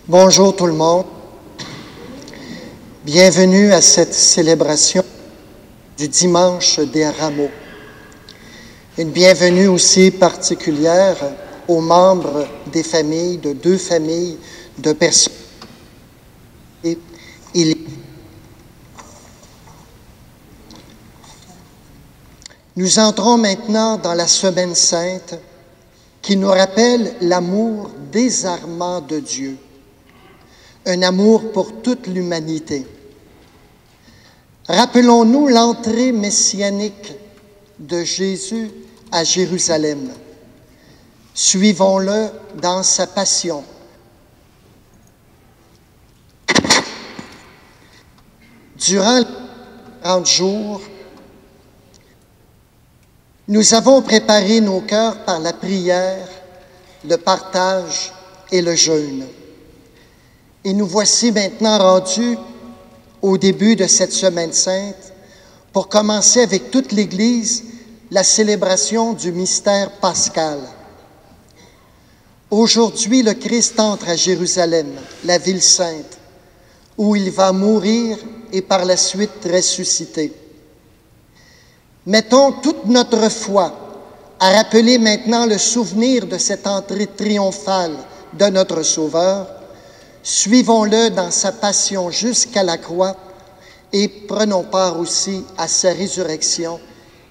Bonjour tout le monde. Bienvenue à cette célébration du dimanche des Rameaux. Une bienvenue aussi particulière aux membres des familles, de deux familles de personnes. Nous entrons maintenant dans la Semaine sainte qui nous rappelle l'amour désarmant de Dieu, un amour pour toute l'humanité. Rappelons-nous l'entrée messianique de Jésus à Jérusalem. Suivons-le dans sa passion. Durant les 40 jours, nous avons préparé nos cœurs par la prière, le partage et le jeûne. Et nous voici maintenant rendus au début de cette Semaine sainte pour commencer avec toute l'Église la célébration du mystère pascal. Aujourd'hui, le Christ entre à Jérusalem, la ville sainte, où il va mourir et par la suite ressusciter. Mettons toute notre foi à rappeler maintenant le souvenir de cette entrée triomphale de notre Sauveur. Suivons-le dans sa passion jusqu'à la croix et prenons part aussi à sa résurrection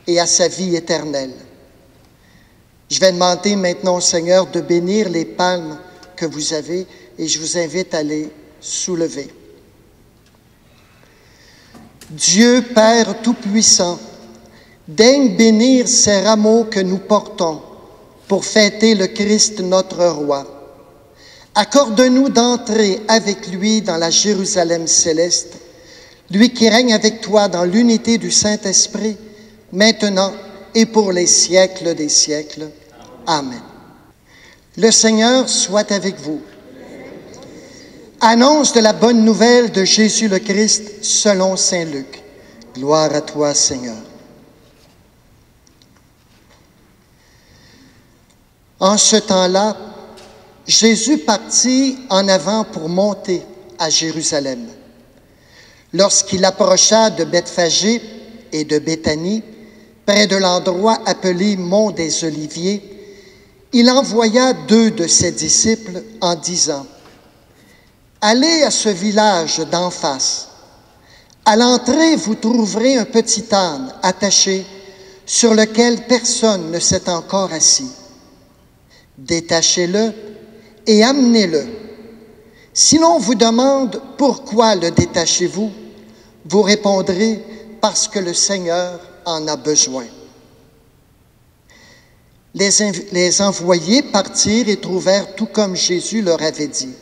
et à sa vie éternelle. Je vais demander maintenant au Seigneur de bénir les palmes que vous avez et je vous invite à les soulever. Dieu Père Tout-Puissant, daigne bénir ces rameaux que nous portons pour fêter le Christ notre Roi. Accorde-nous d'entrer avec lui dans la Jérusalem céleste, lui qui règne avec toi dans l'unité du Saint-Esprit, maintenant et pour les siècles des siècles. Amen. Le Seigneur soit avec vous. Annonce de la bonne nouvelle de Jésus le Christ selon saint Luc. Gloire à toi, Seigneur. En ce temps-là, Jésus partit en avant pour monter à Jérusalem. Lorsqu'il approcha de Bethphagée et de Béthanie, près de l'endroit appelé Mont des Oliviers, il envoya 2 de ses disciples en disant : « Allez à ce village d'en face. À l'entrée, vous trouverez un petit âne attaché sur lequel personne ne s'est encore assis. Détachez-le et amenez-le. Si l'on vous demande pourquoi le détachez-vous, vous répondrez parce que le Seigneur en a besoin. » Les envoyés partirent et trouvèrent tout comme Jésus leur avait dit.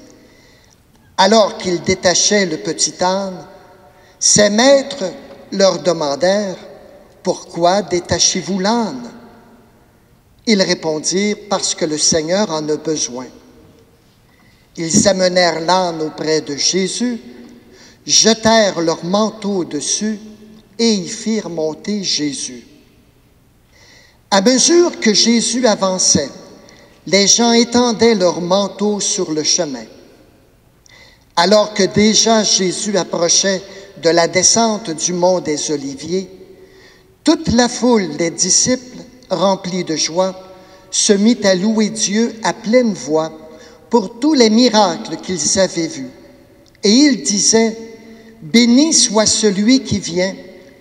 Alors qu'ils détachaient le petit âne, ses maîtres leur demandèrent : « Pourquoi détachez-vous l'âne ?» Ils répondirent : « Parce que le Seigneur en a besoin. » Ils amenèrent l'âne auprès de Jésus, jetèrent leur manteau dessus et y firent monter Jésus. À mesure que Jésus avançait, les gens étendaient leurs manteaux sur le chemin. Alors que déjà Jésus approchait de la descente du mont des Oliviers, toute la foule des disciples, remplis de joie, se mit à louer Dieu à pleine voix pour tous les miracles qu'ils avaient vus. Et ils disaient : « Béni soit celui qui vient,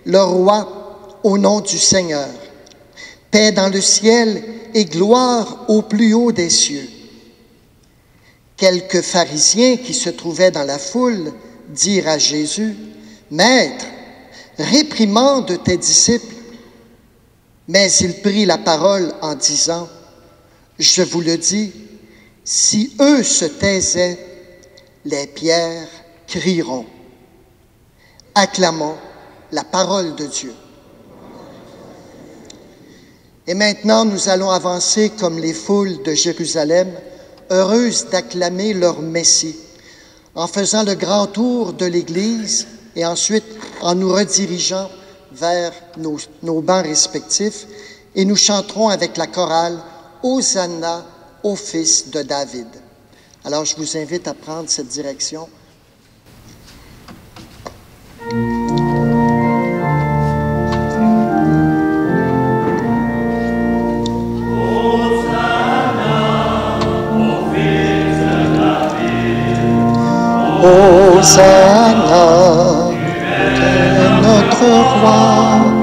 le Roi, au nom du Seigneur. Paix dans le ciel et gloire au plus haut des cieux. » Quelques pharisiens qui se trouvaient dans la foule dirent à Jésus : « Maître, réprimande tes disciples. » Mais il prit la parole en disant : « Je vous le dis, si eux se taisaient, les pierres crieront. » Acclamons la parole de Dieu. Et maintenant, nous allons avancer comme les foules de Jérusalem, heureuses d'acclamer leur Messie, en faisant le grand tour de l'Église et ensuite en nous redirigeant vers nos bancs respectifs, et nous chanterons avec la chorale « Hosanna au Fils de David ». Alors, je vous invite à prendre cette direction. Hosanna, tu es notre roi.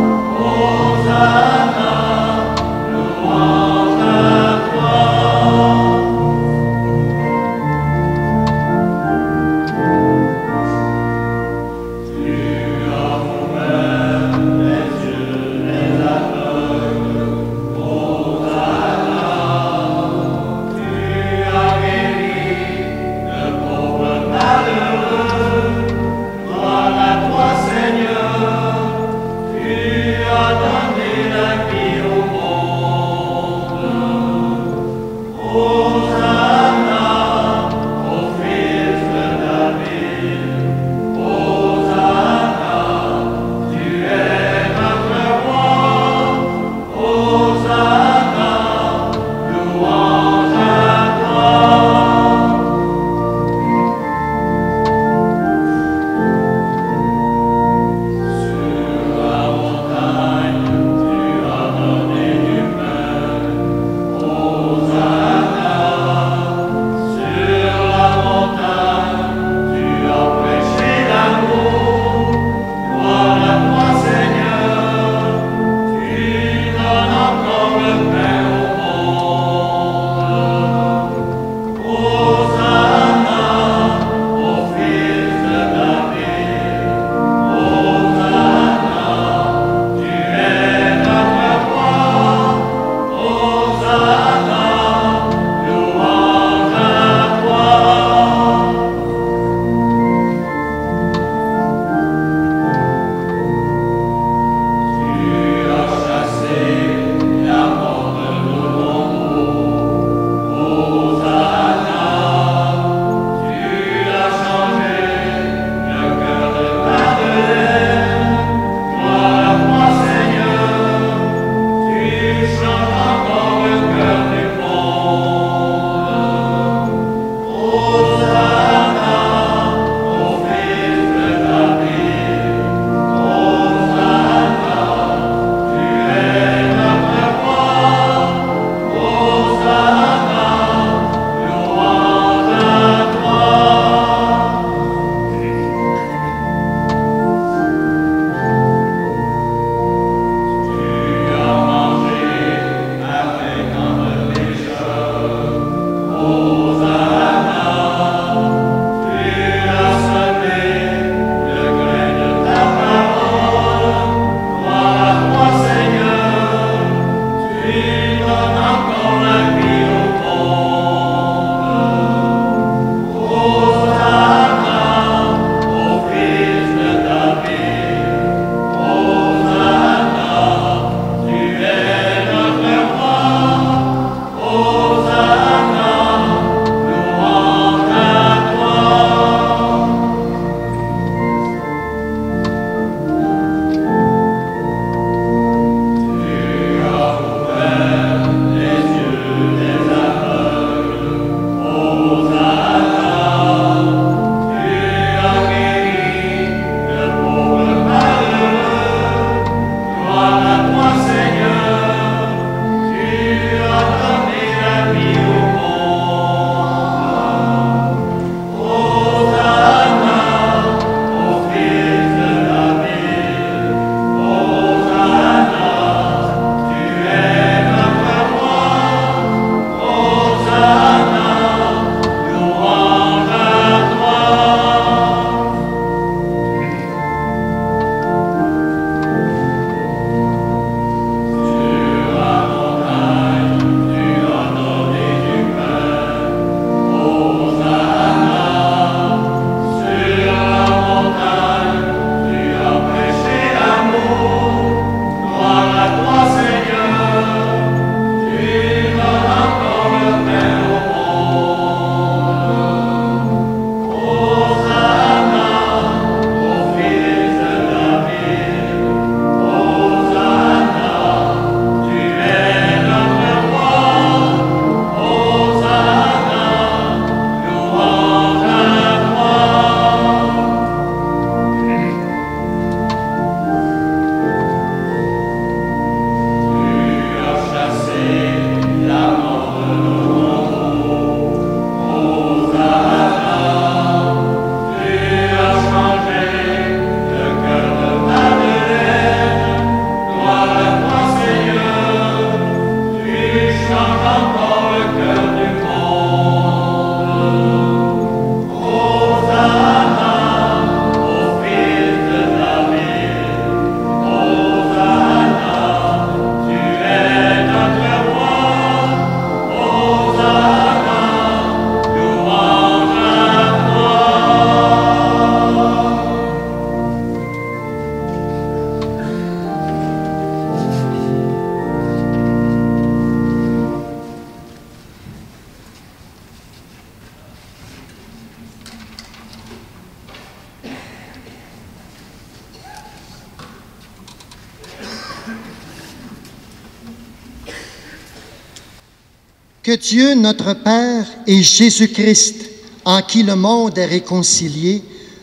Que Dieu notre Père et Jésus-Christ, en qui le monde est réconcilié,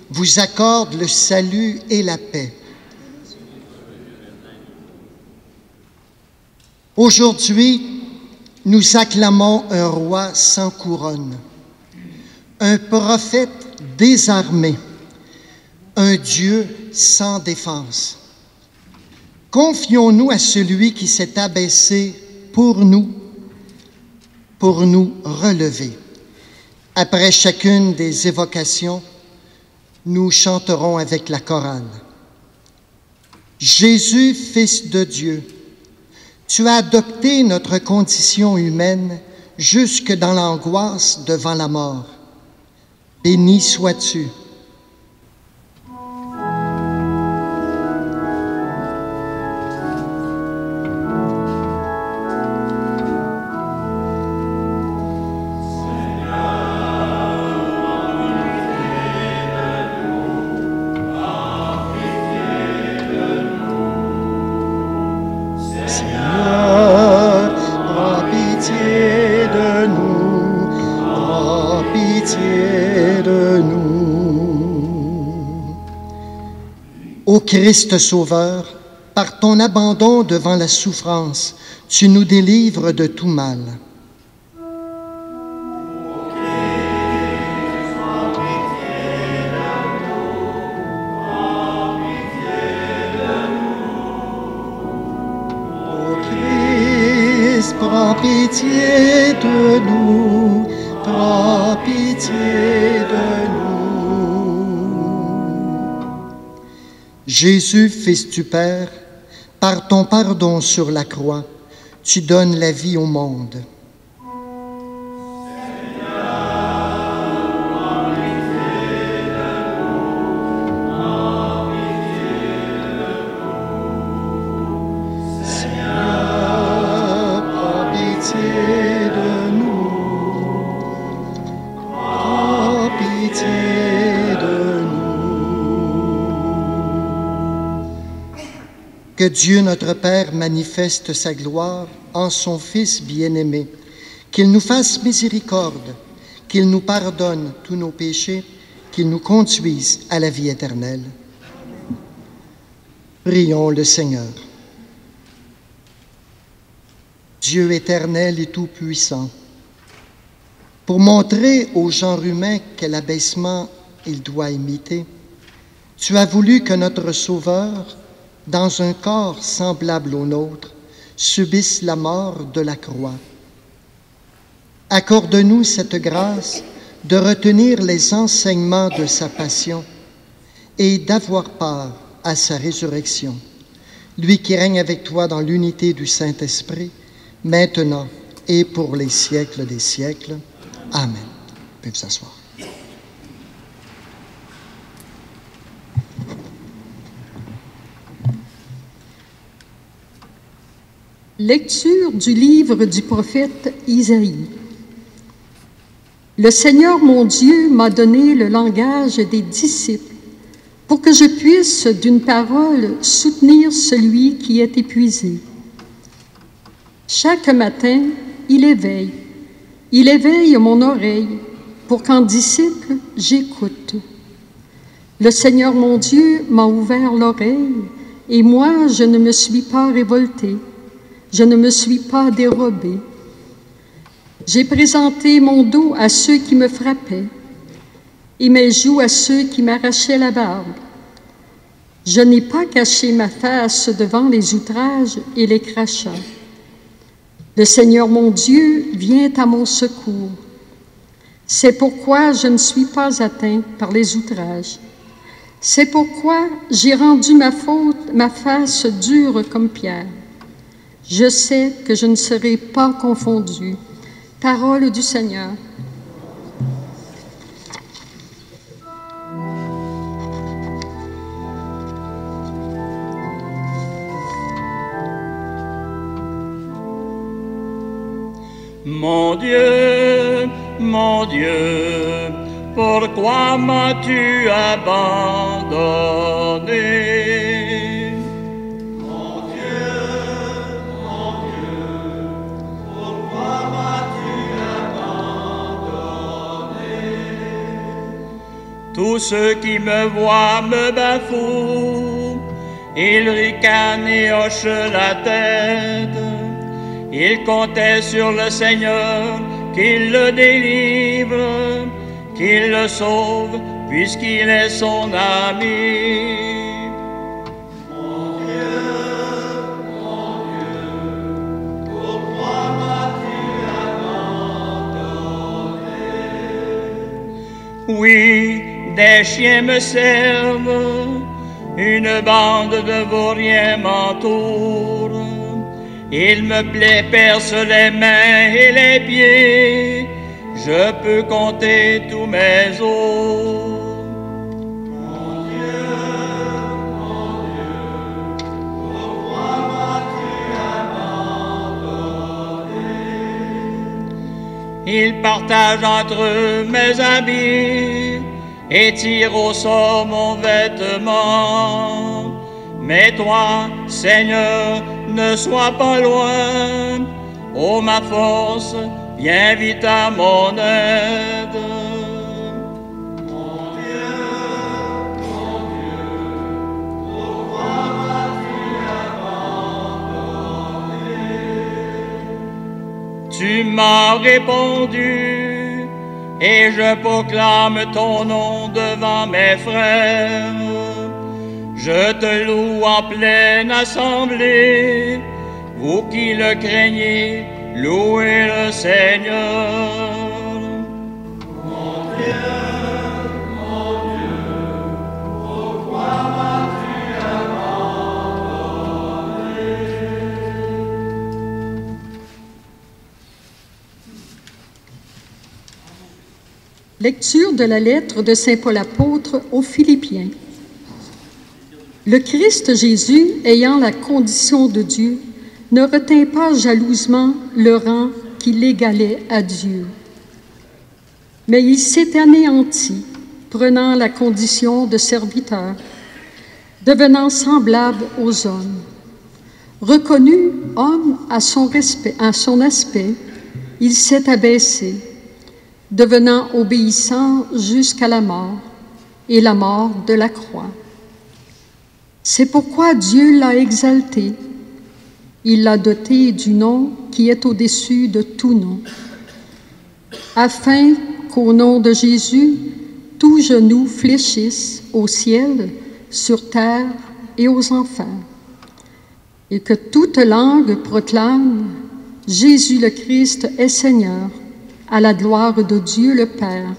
vous accorde le salut et la paix. Aujourd'hui, nous acclamons un roi sans couronne, un prophète désarmé, un Dieu sans défense. Confions-nous à celui qui s'est abaissé pour nous relever. Après chacune des évocations, nous chanterons avec la chorale. Jésus, Fils de Dieu, tu as adopté notre condition humaine jusque dans l'angoisse devant la mort. Béni sois-tu. Ô Christ Sauveur, par ton abandon devant la souffrance, tu nous délivres de tout mal. Ô Christ, prends pitié de nous, prends pitié de nous. Jésus, Fils du Père, par ton pardon sur la croix, tu donnes la vie au monde. Seigneur, prends pitié de nous, prends pitié de nous. Que Dieu notre Père manifeste sa gloire en son Fils bien-aimé, qu'il nous fasse miséricorde, qu'il nous pardonne tous nos péchés, qu'il nous conduise à la vie éternelle. Prions le Seigneur. Dieu éternel et tout-puissant, pour montrer au genre humain quel abaissement il doit imiter, tu as voulu que notre Sauveur, dans un corps semblable au nôtre, subisse la mort de la croix. Accorde-nous cette grâce de retenir les enseignements de sa passion et d'avoir part à sa résurrection. Lui qui règne avec toi dans l'unité du Saint-Esprit, maintenant et pour les siècles des siècles. Amen. Vous pouvez vous asseoir. Lecture du livre du prophète Isaïe. Le Seigneur mon Dieu m'a donné le langage des disciples pour que je puisse d'une parole soutenir celui qui est épuisé. Chaque matin, il éveille mon oreille pour qu'en disciple j'écoute. Le Seigneur mon Dieu m'a ouvert l'oreille et moi je ne me suis pas révoltée. Je ne me suis pas dérobée. J'ai présenté mon dos à ceux qui me frappaient et mes joues à ceux qui m'arrachaient la barbe. Je n'ai pas caché ma face devant les outrages et les crachats. Le Seigneur mon Dieu vient à mon secours. C'est pourquoi je ne suis pas atteint par les outrages. C'est pourquoi j'ai rendu ma face dure comme pierre. Je sais que je ne serai pas confondu. Parole du Seigneur. Mon Dieu, pourquoi m'as-tu abandonné? Mon Dieu, pourquoi m'as-tu Tous ceux qui me voient me bafouent. Ils ricanent et hochent la tête. Ils comptaient sur le Seigneur, qu'il le délivre, qu'il le sauve, puisqu'il est son ami. Mon Dieu, pourquoi m'as-tu abandonné? Oui, des chiens me servent, une bande de vauriens m'entoure. Il me plaît, perce les mains et les pieds, je peux compter tous mes os. Mon Dieu, pourquoi m'as-tu abandonné? Ils partagent entre eux mes habits et tirent au sort mon vêtement. Mais toi, Seigneur, ne sois pas loin. Ô ma force, viens vite à mon aide. Mon Dieu, pourquoi m'as-tu abandonné? Tu m'as répondu et je proclame ton nom devant mes frères. Je te loue en pleine assemblée, vous qui le craignez, louez le Seigneur. Mon Dieu, pourquoi m'as-tu abandonné? Lecture de la lettre de saint Paul apôtre aux Philippiens. Le Christ Jésus, ayant la condition de Dieu, ne retint pas jalousement le rang qui l'égalait à Dieu. Mais il s'est anéanti, prenant la condition de serviteur, devenant semblable aux hommes. Reconnu homme à son aspect, il s'est abaissé, devenant obéissant jusqu'à la mort, et la mort de la croix. C'est pourquoi Dieu l'a exalté. Il l'a doté du nom qui est au-dessus de tout nom, afin qu'au nom de Jésus, tout genou fléchisse au ciel, sur terre et aux enfers, et que toute langue proclame Jésus le Christ est Seigneur, à la gloire de Dieu le Père.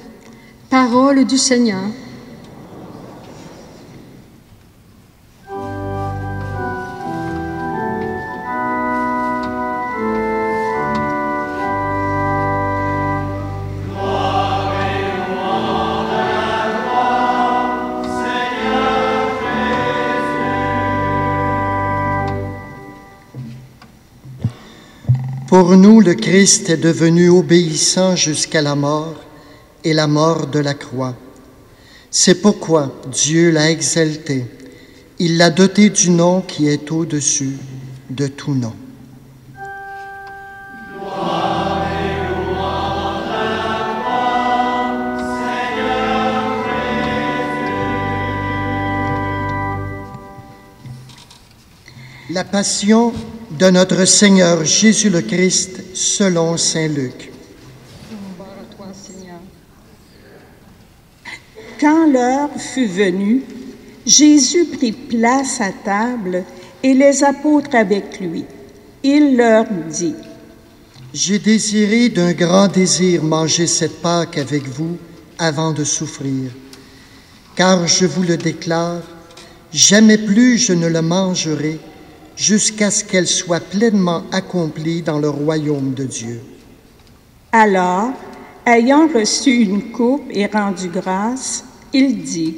Parole du Seigneur. Pour nous, le Christ est devenu obéissant jusqu'à la mort et la mort de la croix. C'est pourquoi Dieu l'a exalté. Il l'a doté du nom qui est au-dessus de tout nom. La passion de notre Seigneur Jésus le Christ selon saint Luc. Gloire à toi, Seigneur. Quand l'heure fut venue, Jésus prit place à table et les apôtres avec lui. Il leur dit: J'ai désiré d'un grand désir manger cette Pâque avec vous avant de souffrir, car je vous le déclare, jamais plus je ne le mangerai jusqu'à ce qu'elle soit pleinement accomplie dans le royaume de Dieu. Alors, ayant reçu une coupe et rendu grâce, il dit: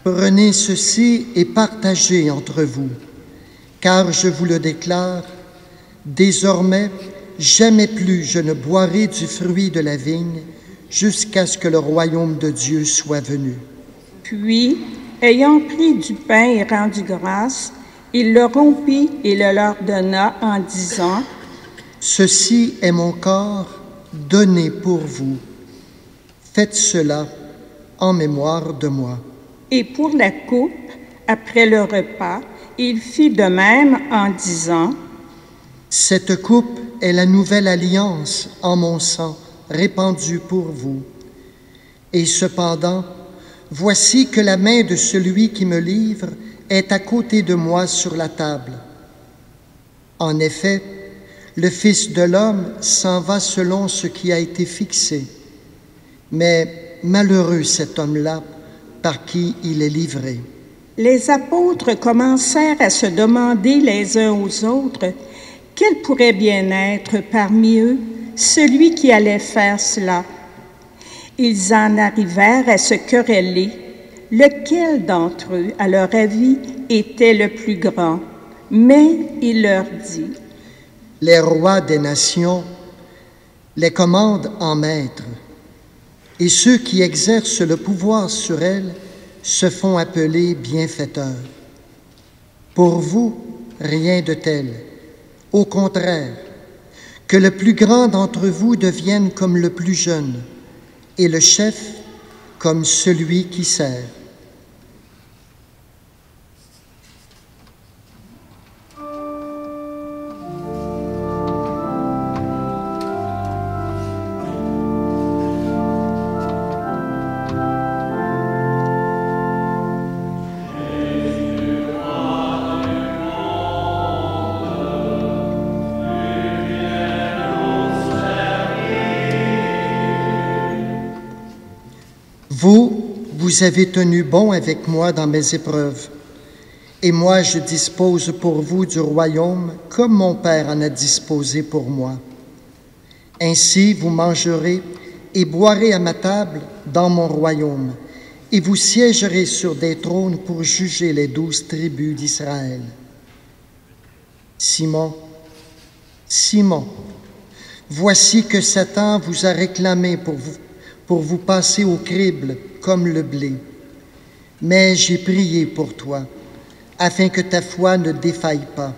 Prenez ceci et partagez entre vous, car je vous le déclare, désormais, jamais plus je ne boirai du fruit de la vigne jusqu'à ce que le royaume de Dieu soit venu. Puis, ayant pris du pain et rendu grâce, il le rompit et le leur donna en disant: Ceci est mon corps donné pour vous. Faites cela en mémoire de moi. Et pour la coupe, après le repas, il fit de même en disant, Cette coupe est la nouvelle alliance en mon sang, répandue pour vous. Et cependant, voici que la main de celui qui me livre est à côté de moi sur la table. En effet, le Fils de l'homme s'en va selon ce qui a été fixé. Mais malheureux cet homme-là par qui il est livré. Les apôtres commencèrent à se demander les uns aux autres quel pourrait bien être parmi eux celui qui allait faire cela. Ils en arrivèrent à se quereller, lequel d'entre eux, à leur avis, était le plus grand. Mais il leur dit, Les rois des nations les commandent en maître, et ceux qui exercent le pouvoir sur elles se font appeler bienfaiteurs. Pour vous, rien de tel. Au contraire, que le plus grand d'entre vous devienne comme le plus jeune, et le chef comme celui qui sert. Vous avez tenu bon avec moi dans mes épreuves, et moi je dispose pour vous du royaume comme mon Père en a disposé pour moi. Ainsi vous mangerez et boirez à ma table dans mon royaume, et vous siégerez sur des trônes pour juger les 12 tribus d'Israël. Simon, Simon, voici que Satan vous a réclamé pour vous passer au crible comme le blé. Mais j'ai prié pour toi, afin que ta foi ne défaille pas.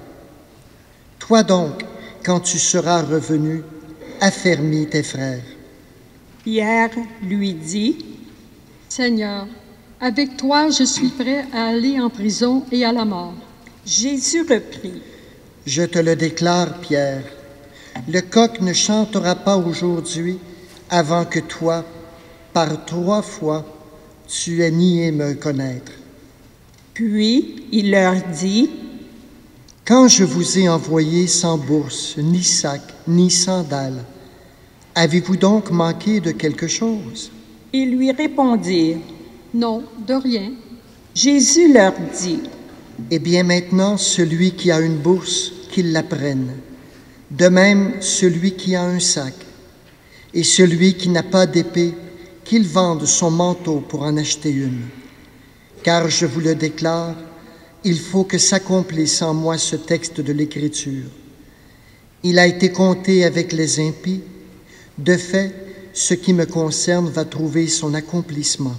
Toi donc, quand tu seras revenu, affermis tes frères. Pierre lui dit, Seigneur, avec toi je suis prêt à aller en prison et à la mort. Jésus reprit, Je te le déclare, Pierre, le coq ne chantera pas aujourd'hui avant que toi, par 3 fois, tu aies nié me connaître. Puis il leur dit, Quand je vous ai envoyé sans bourse, ni sac, ni sandales, avez-vous donc manqué de quelque chose? Ils lui répondirent, Non, de rien. Jésus leur dit, Eh bien maintenant, celui qui a une bourse, qu'il la prenne. De même, celui qui a un sac. Et celui qui n'a pas d'épée, qu'il vende son manteau pour en acheter une. Car je vous le déclare, il faut que s'accomplisse en moi ce texte de l'Écriture. Il a été compté avec les impies. De fait, ce qui me concerne va trouver son accomplissement.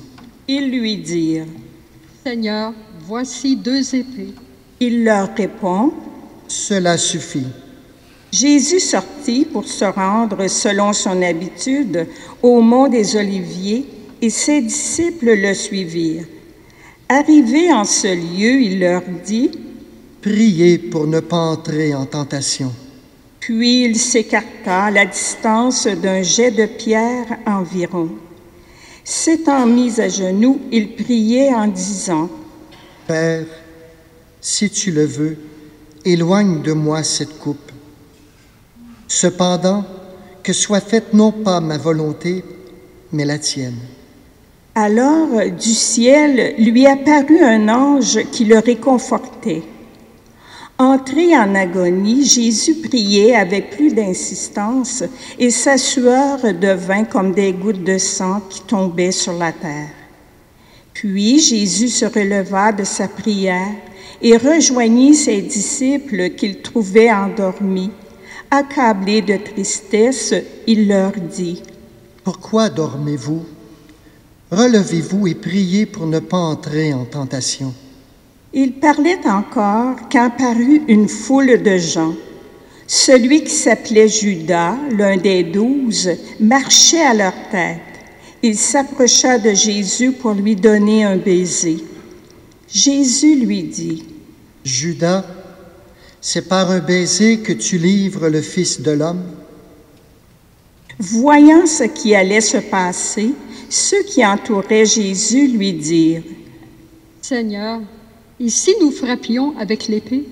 Ils lui dirent, Seigneur, voici 2 épées. Il leur répond, Cela suffit. Jésus sortit pour se rendre, selon son habitude, au mont des Oliviers, et ses disciples le suivirent. Arrivé en ce lieu, il leur dit, Priez pour ne pas entrer en tentation. Puis il s'écarta à la distance d'un jet de pierre environ. S'étant mis à genoux, il priait en disant, Père, si tu le veux, éloigne de moi cette coupe. Cependant, que soit faite non pas ma volonté, mais la tienne. Alors du ciel lui apparut un ange qui le réconfortait. Entré en agonie, Jésus priait avec plus d'insistance, et sa sueur devint comme des gouttes de sang qui tombaient sur la terre. Puis Jésus se releva de sa prière et rejoignit ses disciples qu'il trouvait endormis. Accablé de tristesse, il leur dit, Pourquoi dormez-vous? Relevez-vous et priez pour ne pas entrer en tentation. Il parlait encore quand parut une foule de gens. Celui qui s'appelait Judas, l'un des 12, marchait à leur tête. Il s'approcha de Jésus pour lui donner un baiser. Jésus lui dit, « Judas, c'est par un baiser que tu livres le Fils de l'homme? » Voyant ce qui allait se passer, ceux qui entouraient Jésus lui dirent, « Seigneur, ici nous frappions avec l'épée. »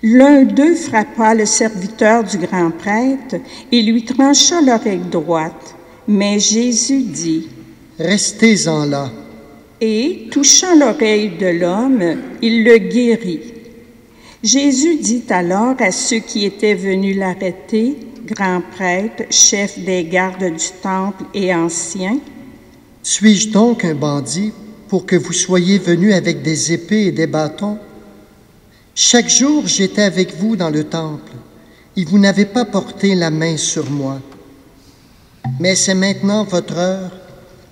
L'un d'eux frappa le serviteur du grand prêtre et lui trancha l'oreille droite. Mais Jésus dit, « Restez-en là. » Et, touchant l'oreille de l'homme, il le guérit. Jésus dit alors à ceux qui étaient venus l'arrêter, grands prêtres, chefs des gardes du temple et anciens, « Suis-je donc un bandit pour que vous soyez venus avec des épées et des bâtons? Chaque jour, j'étais avec vous dans le temple, et vous n'avez pas porté la main sur moi. Mais c'est maintenant votre heure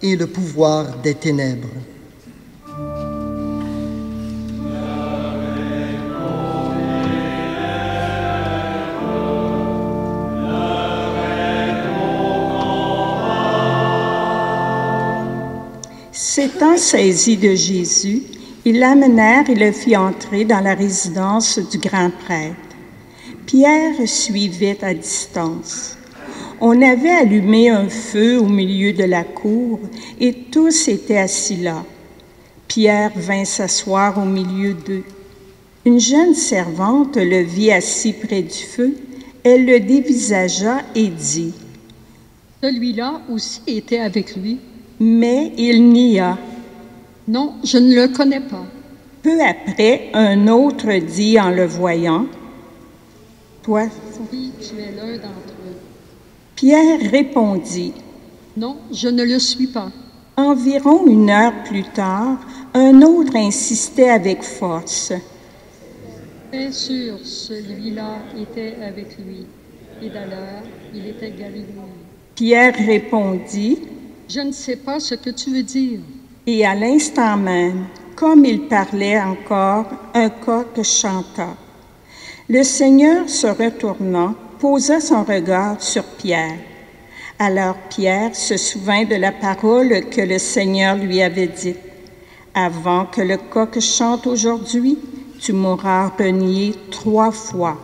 et le pouvoir des ténèbres. » S'étant saisi de Jésus, ils l'amenèrent et le fit entrer dans la résidence du grand prêtre. Pierre suivait à distance. On avait allumé un feu au milieu de la cour et tous étaient assis là. Pierre vint s'asseoir au milieu d'eux. Une jeune servante le vit assis près du feu. Elle le dévisagea et dit, « Celui-là aussi était avec lui. » Mais il nia. « Non, je ne le connais pas. » Peu après, un autre dit en le voyant, « Toi, oui, tu es l'un d'entre eux. » Pierre répondit, « Non, je ne le suis pas. » Environ 1 heure plus tard, un autre insistait avec force. « Bien sûr, celui-là était avec lui, et d'ailleurs, il était galiléen. » Pierre répondit, « Je ne sais pas ce que tu veux dire. » Et à l'instant même, comme il parlait encore, un coq chanta. Le Seigneur, se retournant, posa son regard sur Pierre. Alors Pierre se souvint de la parole que le Seigneur lui avait dite. « Avant que le coq chante aujourd'hui, tu m'auras renié 3 fois. »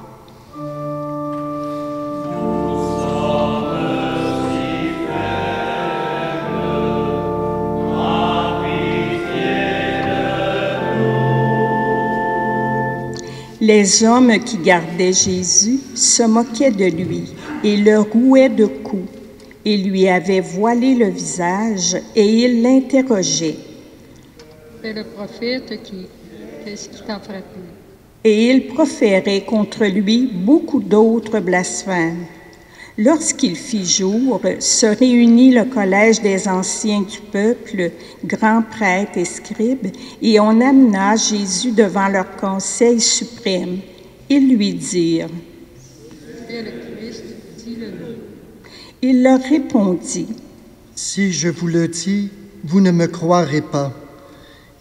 Les hommes qui gardaient Jésus se moquaient de lui et le rouaient de coups. Ils lui avaient voilé le visage et ils l'interrogeaient. « C'est le prophète qu'est-ce qui t'a frappé? » Et ils proféraient contre lui beaucoup d'autres blasphèmes. Lorsqu'il fit jour, se réunit le collège des anciens du peuple, grands prêtres et scribes, et on amena Jésus devant leur conseil suprême. Ils lui dirent, « Tu es le Christ, dis-le-nous. » Il leur répondit, « Si je vous le dis, vous ne me croirez pas.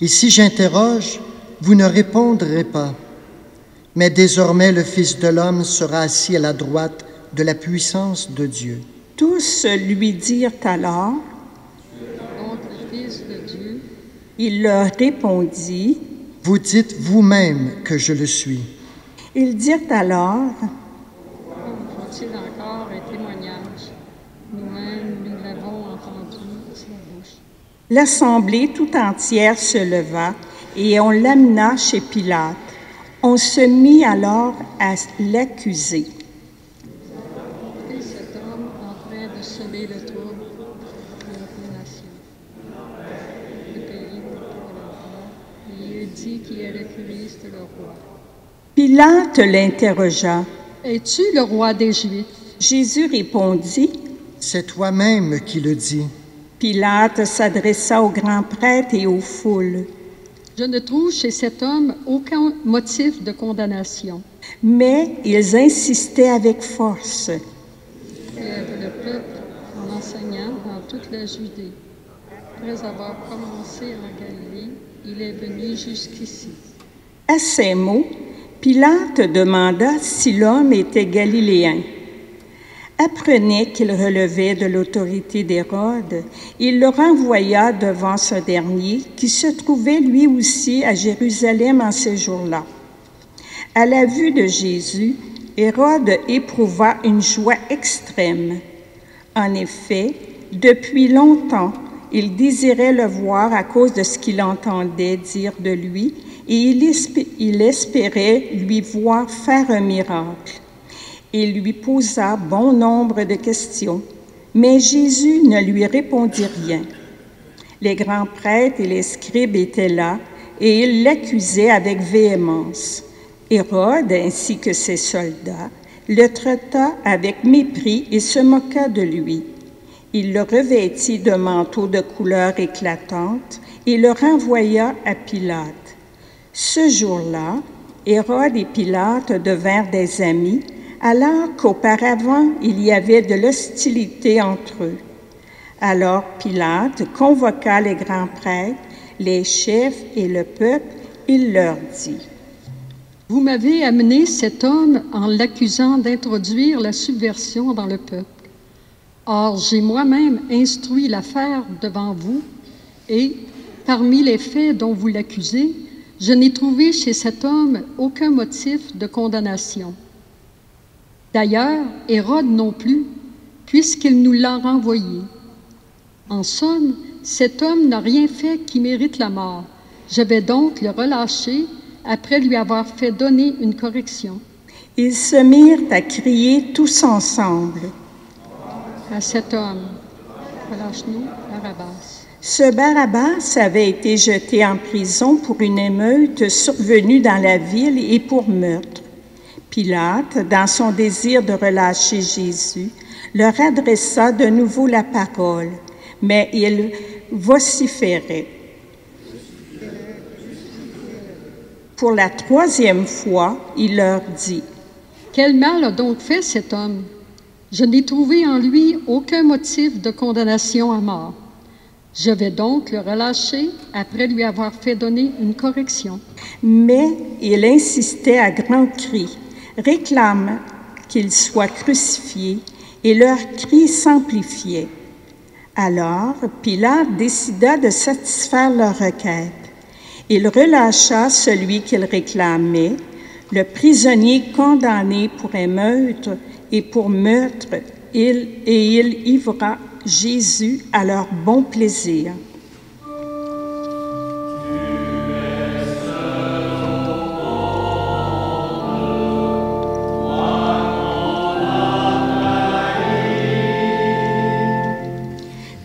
Et si j'interroge, vous ne répondrez pas. Mais désormais le Fils de l'homme sera assis à la droite de la puissance de Dieu. » Tous lui dirent alors, « Donc le Fils de Dieu. » Il leur répondit, « Vous dites vous-même que je le suis. » Ils dirent alors, « Faut-il encore un témoignage? Nous-mêmes, nous l'avons entendu de sa bouche. » L'assemblée tout entière se leva et on l'amena chez Pilate. On se mit alors à l'accuser. Et cet homme en train de semer le trouble de la nation, le pays pour la roi, et il dit qu'il est le Christ, le roi. Pilate l'interrogea. « Es-tu le roi des Juifs? » Jésus répondit, « C'est toi-même qui le dis. » Pilate s'adressa aux grands prêtres et aux foules. « Je ne trouve chez cet homme aucun motif de condamnation. » Mais ils insistaient avec force. Il lève le peuple en enseignant dans toute la Judée. Après avoir commencé en Galilée, il est venu jusqu'ici. À ces mots, Pilate demanda si l'homme était galiléen. apprenait qu'il relevait de l'autorité d'Hérode, il le renvoya devant ce dernier, qui se trouvait lui aussi à Jérusalem en ces jours-là. À la vue de Jésus, Hérode éprouva une joie extrême. En effet, depuis longtemps, il désirait le voir à cause de ce qu'il entendait dire de lui, et il espérait lui voir faire un miracle. Il lui posa bon nombre de questions, mais Jésus ne lui répondit rien. Les grands prêtres et les scribes étaient là, et ils l'accusaient avec véhémence. Hérode, ainsi que ses soldats, le traita avec mépris et se moqua de lui. Il le revêtit de manteaux de couleur éclatante et le renvoya à Pilate. Ce jour-là, Hérode et Pilate devinrent des amis, alors qu'auparavant il y avait de l'hostilité entre eux. Alors Pilate convoqua les grands prêtres, les chefs et le peuple. Il leur dit: « Vous m'avez amené cet homme en l'accusant d'introduire la subversion dans le peuple. Or, j'ai moi-même instruit l'affaire devant vous, et, parmi les faits dont vous l'accusez, je n'ai trouvé chez cet homme aucun motif de condamnation. D'ailleurs, Hérode non plus, puisqu'il nous l'a renvoyé. En somme, cet homme n'a rien fait qui mérite la mort. Je vais donc le relâcher après lui avoir fait donner une correction. » Ils se mirent à crier tous ensemble: « À cet homme, relâche-nous Barabbas. » Ce Barabbas avait été jeté en prison pour une émeute survenue dans la ville et pour meurtre. Pilate, dans son désir de relâcher Jésus, leur adressa de nouveau la parole, mais ils vociféraient. Pour la troisième fois, il leur dit: « Quel mal a donc fait cet homme? Je n'ai trouvé en lui aucun motif de condamnation à mort. Je vais donc le relâcher après lui avoir fait donner une correction. » Mais il insistait à grands cris, réclamant qu'il soit crucifié, et leurs cris s'amplifiaient. Alors Pilate décida de satisfaire leur requête. Il relâcha celui qu'il réclamait, le prisonnier condamné pour émeute et pour meurtre, et il livra Jésus à leur bon plaisir.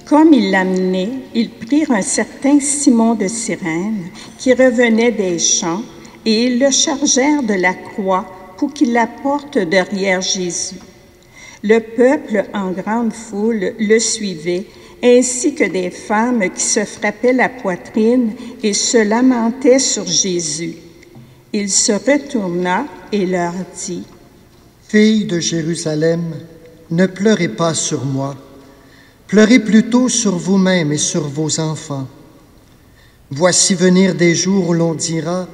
Comme ils l'amenaient, ils prirent un certain Simon de Cyrène, qui revenait des champs, et ils le chargèrent de la croix pour qu'il la porte derrière Jésus. Le peuple, en grande foule, le suivait, ainsi que des femmes qui se frappaient la poitrine et se lamentaient sur Jésus. Il se retourna et leur dit: « Filles de Jérusalem, ne pleurez pas sur moi. Pleurez plutôt sur vous-mêmes et sur vos enfants. Voici venir des jours où l'on dira: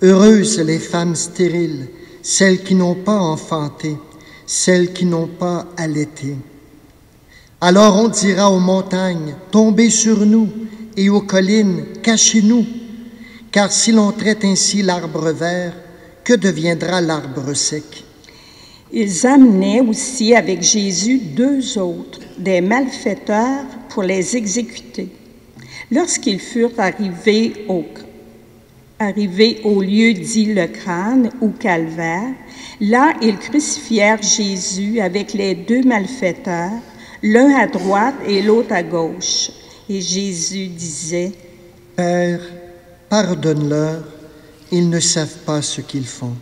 heureuses les femmes stériles, celles qui n'ont pas enfanté, celles qui n'ont pas allaité. Alors on dira aux montagnes: tombez sur nous, et aux collines: cachez-nous. Car si l'on traite ainsi l'arbre vert, que deviendra l'arbre sec? » Ils amenaient aussi avec Jésus 2 autres, des malfaiteurs, pour les exécuter. Lorsqu'ils furent arrivés au lieu dit le crâne ou calvaire, là ils crucifièrent Jésus avec les 2 malfaiteurs, l'un à droite et l'autre à gauche. Et Jésus disait: « Père, pardonne-leur, ils ne savent pas ce qu'ils font. »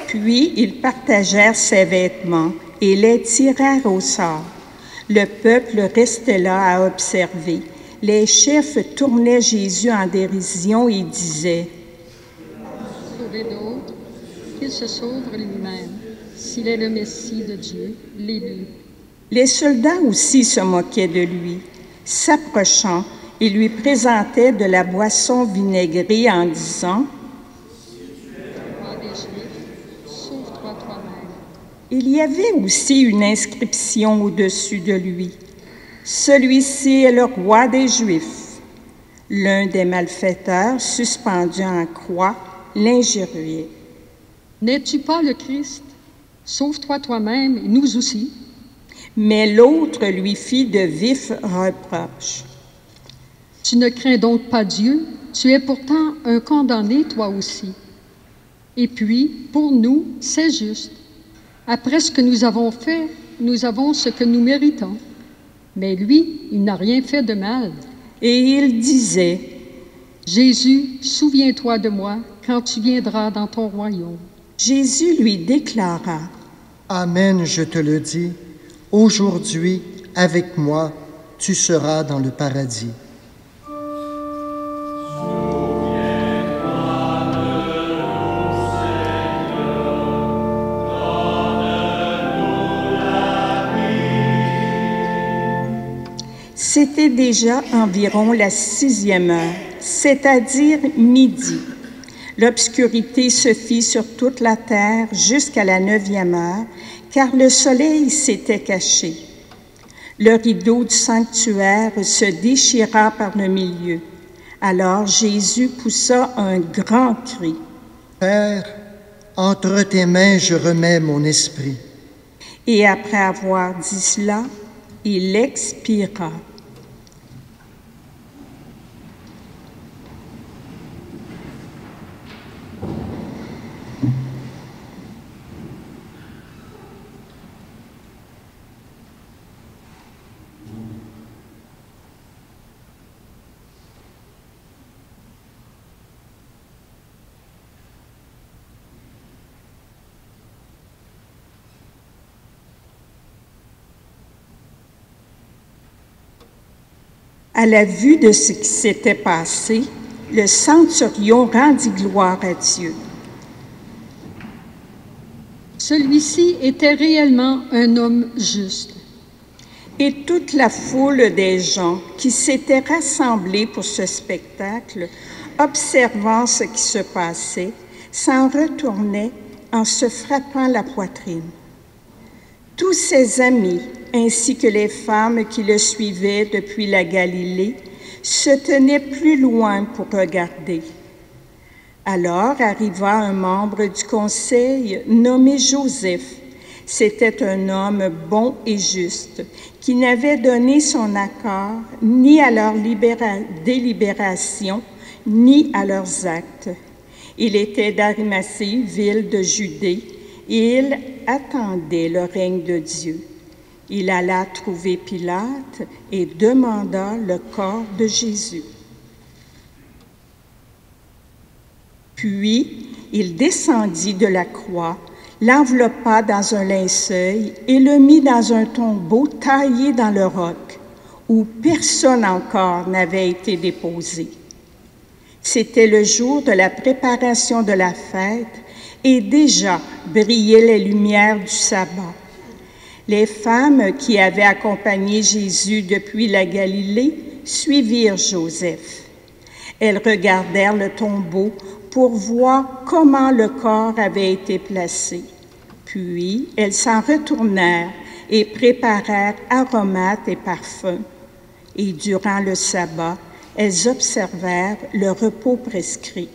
Puis ils partagèrent ses vêtements et les tirèrent au sort. Le peuple restait là à observer. Les chefs tournaient Jésus en dérision et disaient: « Sauver d'autres, qu'il se sauve lui-même, s'il est le Messie de Dieu, l'élu. » Les soldats aussi se moquaient de lui, s'approchant et lui présentaient de la boisson vinaigrée en disant « Roi des Juifs, sauve-toi toi-même. » Il y avait aussi une inscription au-dessus de lui. « Celui-ci est le roi des Juifs. » L'un des malfaiteurs, suspendu en croix, l'injuriait. « N'es-tu pas le Christ? Sauve-toi toi-même et nous aussi. » Mais l'autre lui fit de vifs reproches. « Tu ne crains donc pas Dieu? Tu es pourtant un condamné, toi aussi. Et puis, pour nous, c'est juste. Après ce que nous avons fait, nous avons ce que nous méritons. Mais lui, il n'a rien fait de mal. » Et il disait, « Jésus, souviens-toi de moi quand tu viendras dans ton royaume. » Jésus lui déclara, « Amen, je te le dis, aujourd'hui, avec moi, tu seras dans le paradis. » C'était déjà environ la 6e heure, c'est-à-dire midi. L'obscurité se fit sur toute la terre jusqu'à la 9e heure, car le soleil s'était caché. Le rideau du sanctuaire se déchira par le milieu. Alors Jésus poussa un grand cri. « Père, entre tes mains je remets mon esprit. » Et après avoir dit cela, il expira. À la vue de ce qui s'était passé, le centurion rendit gloire à Dieu. Celui-ci était réellement un homme juste. Et toute la foule des gens qui s'étaient rassemblés pour ce spectacle, observant ce qui se passait, s'en retournaient en se frappant la poitrine. Tous ses amis, ainsi que les femmes qui le suivaient depuis la Galilée, se tenaient plus loin pour regarder. Alors arriva un membre du conseil nommé Joseph. C'était un homme bon et juste, qui n'avait donné son accord ni à leur délibération, ni à leurs actes. Il était d'Arimathée, ville de Judée, et il attendait le règne de Dieu. Il alla trouver Pilate et demanda le corps de Jésus. Puis, il descendit de la croix, l'enveloppa dans un linceul et le mit dans un tombeau taillé dans le roc, où personne encore n'avait été déposé. C'était le jour de la préparation de la fête, et déjà brillaient les lumières du sabbat. Les femmes qui avaient accompagné Jésus depuis la Galilée suivirent Joseph. Elles regardèrent le tombeau pour voir comment le corps avait été placé. Puis, elles s'en retournèrent et préparèrent aromates et parfums. Et durant le sabbat, elles observèrent le repos prescrit.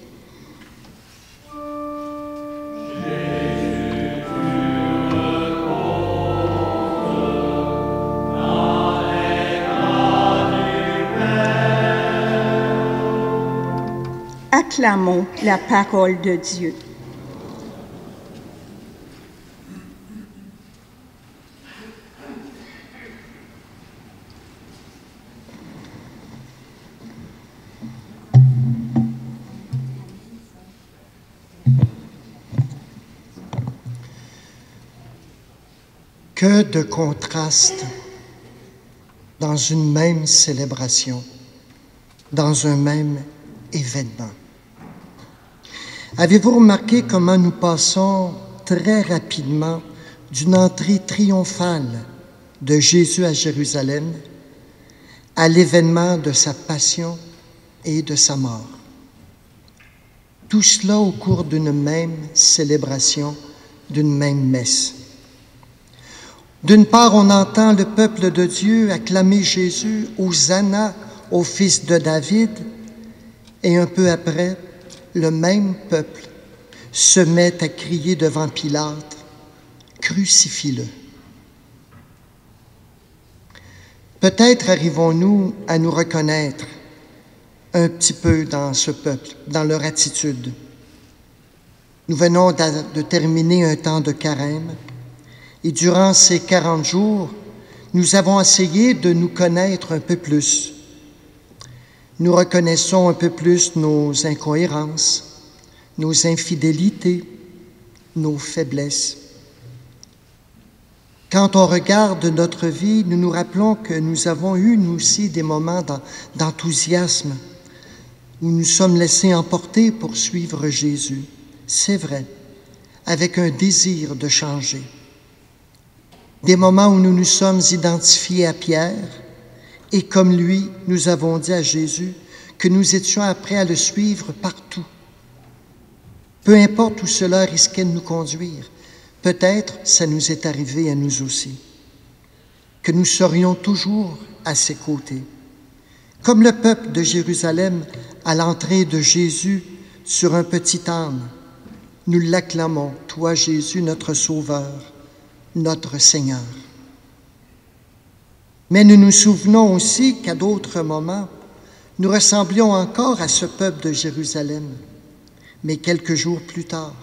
Acclamons la parole de Dieu. Que de contrastes dans une même célébration, dans un même événement. Avez-vous remarqué comment nous passons très rapidement d'une entrée triomphale de Jésus à Jérusalem, à l'événement de sa passion et de sa mort. Tout cela au cours d'une même célébration, d'une même messe. D'une part, on entend le peuple de Dieu acclamer Jésus, Hosanna au fils de David, et un peu après, le même peuple se met à crier devant Pilate, « Crucifie-le ». Peut-être arrivons-nous à nous reconnaître un petit peu dans ce peuple, dans leur attitude. Nous venons de terminer un temps de carême et durant ces 40 jours, nous avons essayé de nous connaître un peu plus. Nous reconnaissons un peu plus nos incohérences, nos infidélités, nos faiblesses. Quand on regarde notre vie, nous nous rappelons que nous avons eu, nous aussi, des moments d'enthousiasme où nous sommes laissés emporter pour suivre Jésus. C'est vrai, avec un désir de changer. Des moments où nous nous sommes identifiés à Pierre et comme lui, nous avons dit à Jésus que nous étions prêts à le suivre partout. Peu importe où cela risquait de nous conduire, peut-être ça nous est arrivé à nous aussi, que nous serions toujours à ses côtés. Comme le peuple de Jérusalem à l'entrée de Jésus sur un petit âne, nous l'acclamons, toi Jésus, notre Sauveur, notre Seigneur. Mais nous nous souvenons aussi qu'à d'autres moments, nous ressemblions encore à ce peuple de Jérusalem, mais quelques jours plus tard,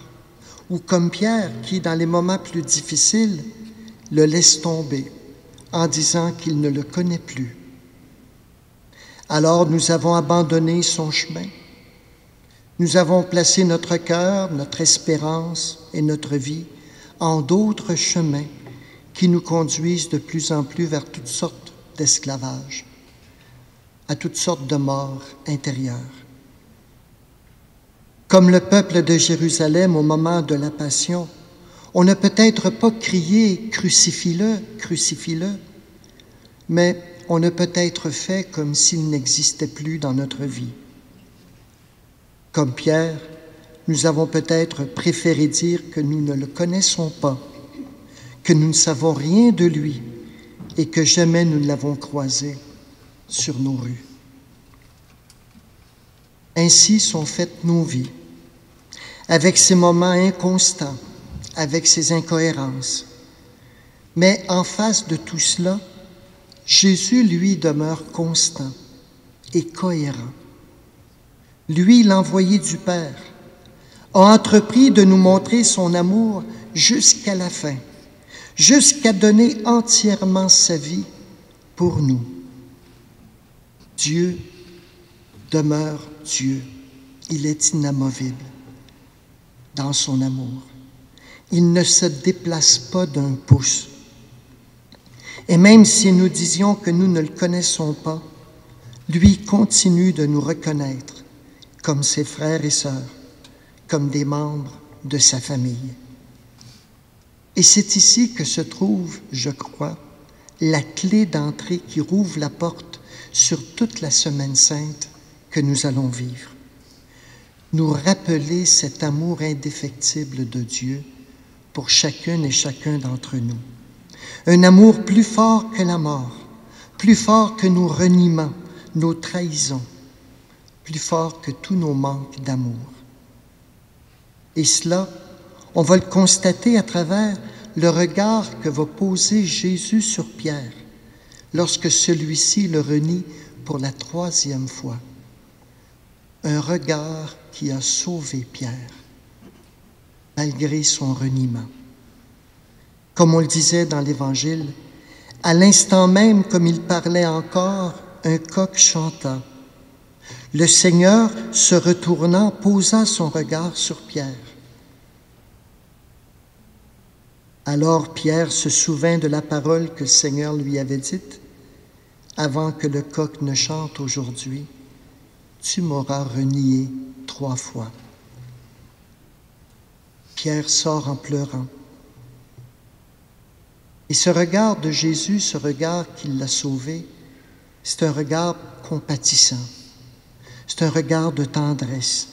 ou comme Pierre qui, dans les moments plus difficiles, le laisse tomber en disant qu'il ne le connaît plus. Alors nous avons abandonné son chemin. Nous avons placé notre cœur, notre espérance et notre vie en d'autres chemins qui nous conduisent de plus en plus vers toutes sortes d'esclavages, à toutes sortes de morts intérieures. Comme le peuple de Jérusalem au moment de la Passion, on n'a peut-être pas crié « Crucifie-le, crucifie-le », mais on a peut-être fait comme s'il n'existait plus dans notre vie. Comme Pierre, nous avons peut-être préféré dire que nous ne le connaissons pas, que nous ne savons rien de lui et que jamais nous ne l'avons croisé sur nos rues. Ainsi sont faites nos vies, avec ces moments inconstants, avec ces incohérences. Mais en face de tout cela, Jésus, lui, demeure constant et cohérent. Lui, l'envoyé du Père, a entrepris de nous montrer son amour jusqu'à la fin, jusqu'à donner entièrement sa vie pour nous. Dieu demeure Dieu. Il est inamovible dans son amour. Il ne se déplace pas d'un pouce. Et même si nous disions que nous ne le connaissons pas, lui continue de nous reconnaître comme ses frères et sœurs, comme des membres de sa famille. Et c'est ici que se trouve, je crois, la clé d'entrée qui rouvre la porte sur toute la Semaine sainte que nous allons vivre. Nous rappeler cet amour indéfectible de Dieu pour chacune et chacun d'entre nous. Un amour plus fort que la mort, plus fort que nos reniements, nos trahisons, plus fort que tous nos manques d'amour. Et cela, on va le constater à travers le regard que va poser Jésus sur Pierre lorsque celui-ci le renie pour la 3e fois. Un regard qui a sauvé Pierre, malgré son reniement. Comme on le disait dans l'Évangile, à l'instant même, comme il parlait encore, un coq chanta. Le Seigneur, se retournant, posa son regard sur Pierre. Alors Pierre se souvint de la parole que le Seigneur lui avait dite, « Avant que le coq ne chante aujourd'hui, tu m'auras renié 3 fois. » Pierre sort en pleurant. Et ce regard de Jésus, ce regard qui l'a sauvé, c'est un regard compatissant. C'est un regard de tendresse.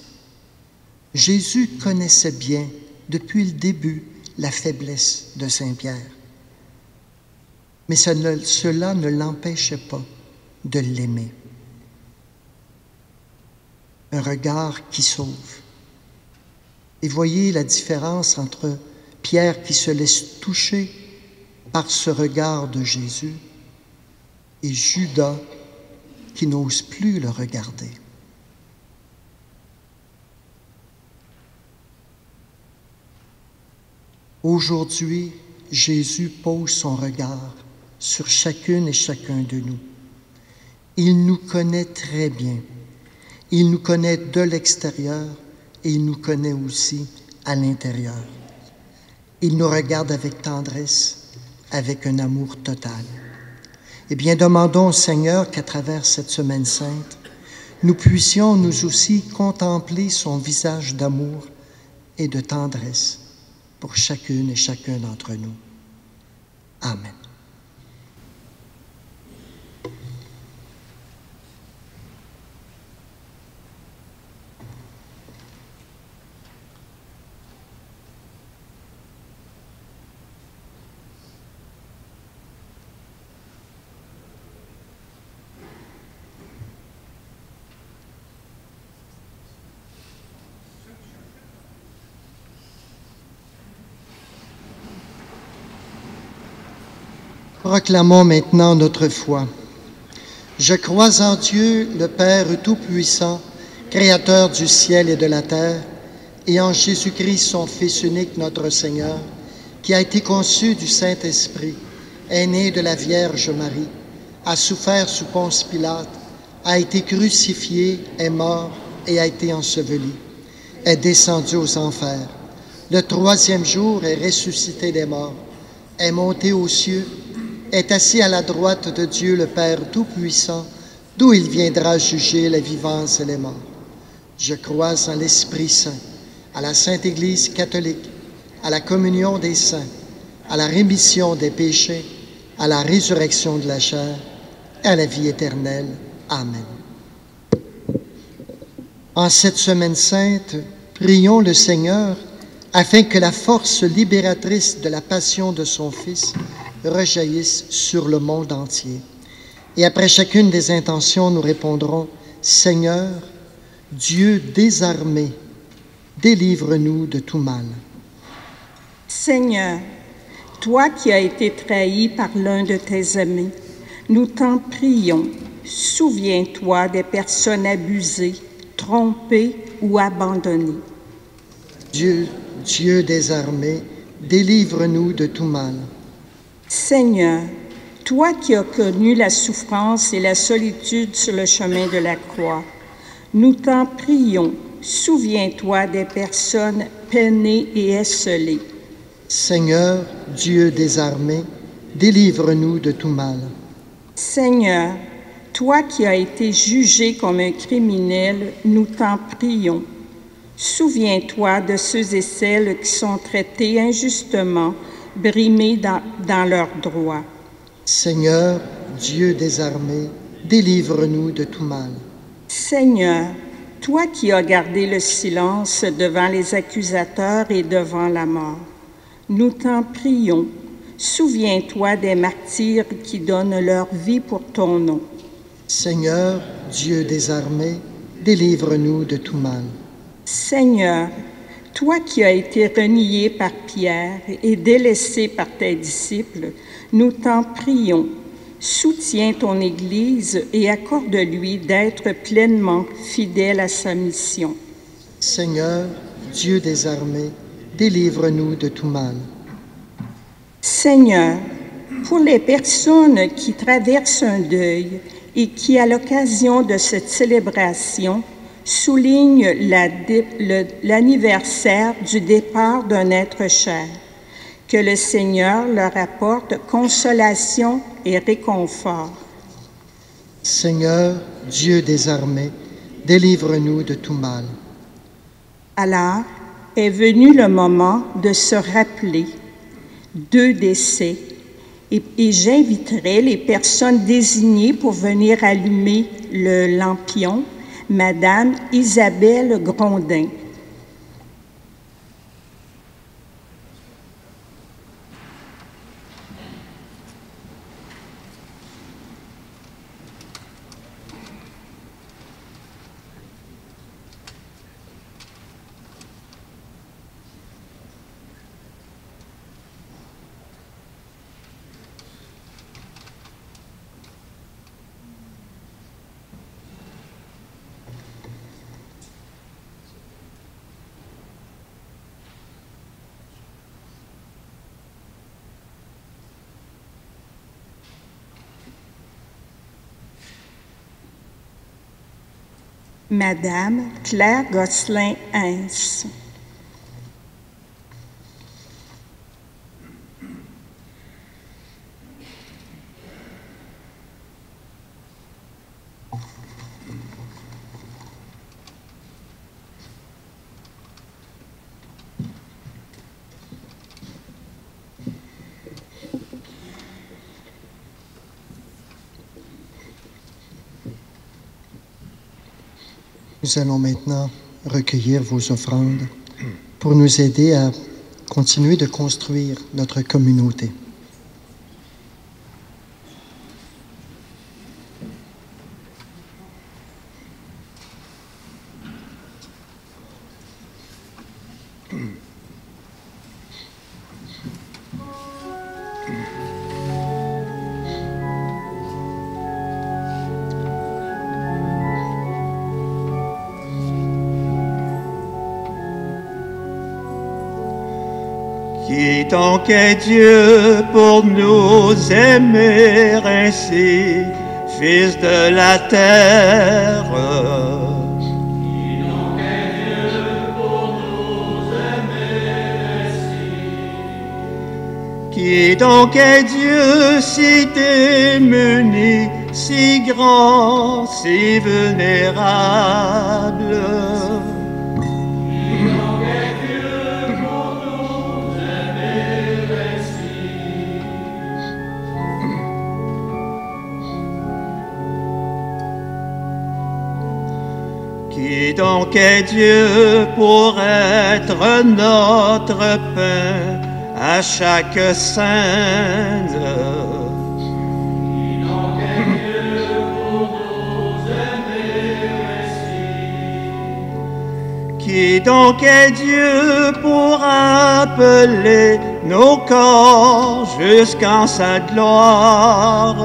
Jésus connaissait bien, depuis le début, la faiblesse de Saint-Pierre. Mais cela ne l'empêchait pas de l'aimer. Un regard qui sauve. Et voyez la différence entre Pierre qui se laisse toucher par ce regard de Jésus et Judas qui n'ose plus le regarder. Aujourd'hui, Jésus pose son regard sur chacune et chacun de nous. Il nous connaît très bien. Il nous connaît de l'extérieur et il nous connaît aussi à l'intérieur. Il nous regarde avec tendresse, avec un amour total. Eh bien, demandons au Seigneur qu'à travers cette semaine sainte, nous puissions nous aussi contempler son visage d'amour et de tendresse pour chacune et chacun d'entre nous. Amen. Proclamons maintenant notre foi. Je crois en Dieu, le Père Tout-Puissant, Créateur du ciel et de la terre, et en Jésus-Christ, son Fils unique, notre Seigneur, qui a été conçu du Saint-Esprit, est né de la Vierge Marie, a souffert sous Ponce Pilate, a été crucifié, est mort et a été enseveli, est descendu aux enfers. Le troisième jour est ressuscité des morts, est monté aux cieux, est assis à la droite de Dieu le Père Tout-Puissant, d'où il viendra juger les vivants et les morts. Je crois en l'Esprit Saint, à la Sainte Église catholique, à la communion des saints, à la rémission des péchés, à la résurrection de la chair et à la vie éternelle. Amen. En cette semaine sainte, prions le Seigneur afin que la force libératrice de la passion de son Fils rejaillisse sur le monde entier. Et après chacune des intentions, nous répondrons: Seigneur, Dieu désarmé, délivre-nous de tout mal. Seigneur, toi qui as été trahi par l'un de tes amis, nous t'en prions, souviens-toi des personnes abusées, trompées ou abandonnées. Dieu désarmé, délivre-nous de tout mal. Seigneur, toi qui as connu la souffrance et la solitude sur le chemin de la croix, nous t'en prions, souviens-toi des personnes peinées et esseulées. Seigneur, Dieu désarmé, délivre-nous de tout mal. Seigneur, toi qui as été jugé comme un criminel, nous t'en prions. Souviens-toi de ceux et celles qui sont traités injustement, brimés dans leurs droits. Seigneur, Dieu désarmé, délivre-nous de tout mal. Seigneur, toi qui as gardé le silence devant les accusateurs et devant la mort, nous t'en prions. Souviens-toi des martyrs qui donnent leur vie pour ton nom. Seigneur, Dieu désarmé, délivre-nous de tout mal. Seigneur, toi qui as été renié par Pierre et délaissé par tes disciples, nous t'en prions. Soutiens ton Église et accorde-lui d'être pleinement fidèle à sa mission. Seigneur, Dieu désarmé, délivre-nous de tout mal. Seigneur, pour les personnes qui traversent un deuil et qui, à l'occasion de cette célébration, soulignent l'anniversaire du départ d'un être cher, que le Seigneur leur apporte consolation et réconfort. Seigneur, Dieu désarmé, délivre-nous de tout mal. Alors est venu le moment de se rappeler 2 décès Et j'inviterai les personnes désignées pour venir allumer le lampion, Madame Isabelle Grondin. Madame Claire Gosselin-Hens. Nous allons maintenant recueillir vos offrandes pour nous aider à continuer de construire notre communauté. Qui donc est Dieu pour nous aimer ainsi, Fils de la terre? Qui donc est Dieu pour nous aimer ainsi? Qui donc est Dieu si démuni, si grand, si vulnérable? Qui donc est Dieu pour être notre pain à chaque scène? Qui donc est Dieu pour nous aimer ainsi? Qui donc est Dieu pour appeler nos corps jusqu'en sa gloire?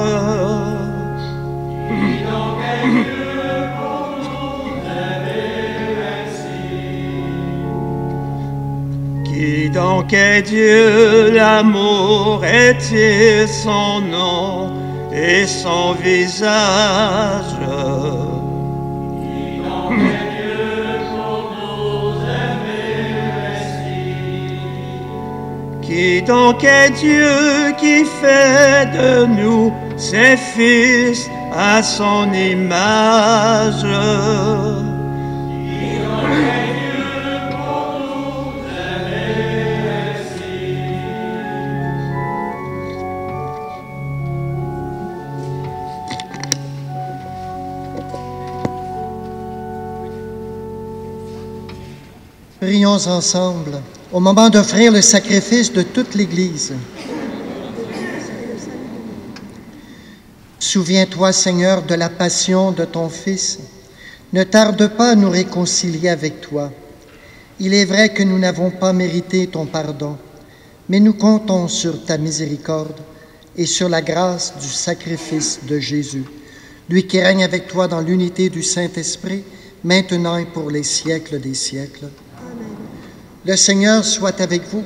Qui donc est Dieu, l'amour est-il son nom et son visage? Qui donc est Dieu pour nous aimer ainsi? Qui donc est Dieu qui fait de nous ses fils à son image? Prions ensemble au moment d'offrir le sacrifice de toute l'Église. Souviens-toi, Seigneur, de la passion de ton Fils. Ne tarde pas à nous réconcilier avec toi. Il est vrai que nous n'avons pas mérité ton pardon, mais nous comptons sur ta miséricorde et sur la grâce du sacrifice de Jésus, lui qui règne avec toi dans l'unité du Saint-Esprit, maintenant et pour les siècles des siècles. Le Seigneur soit avec vous.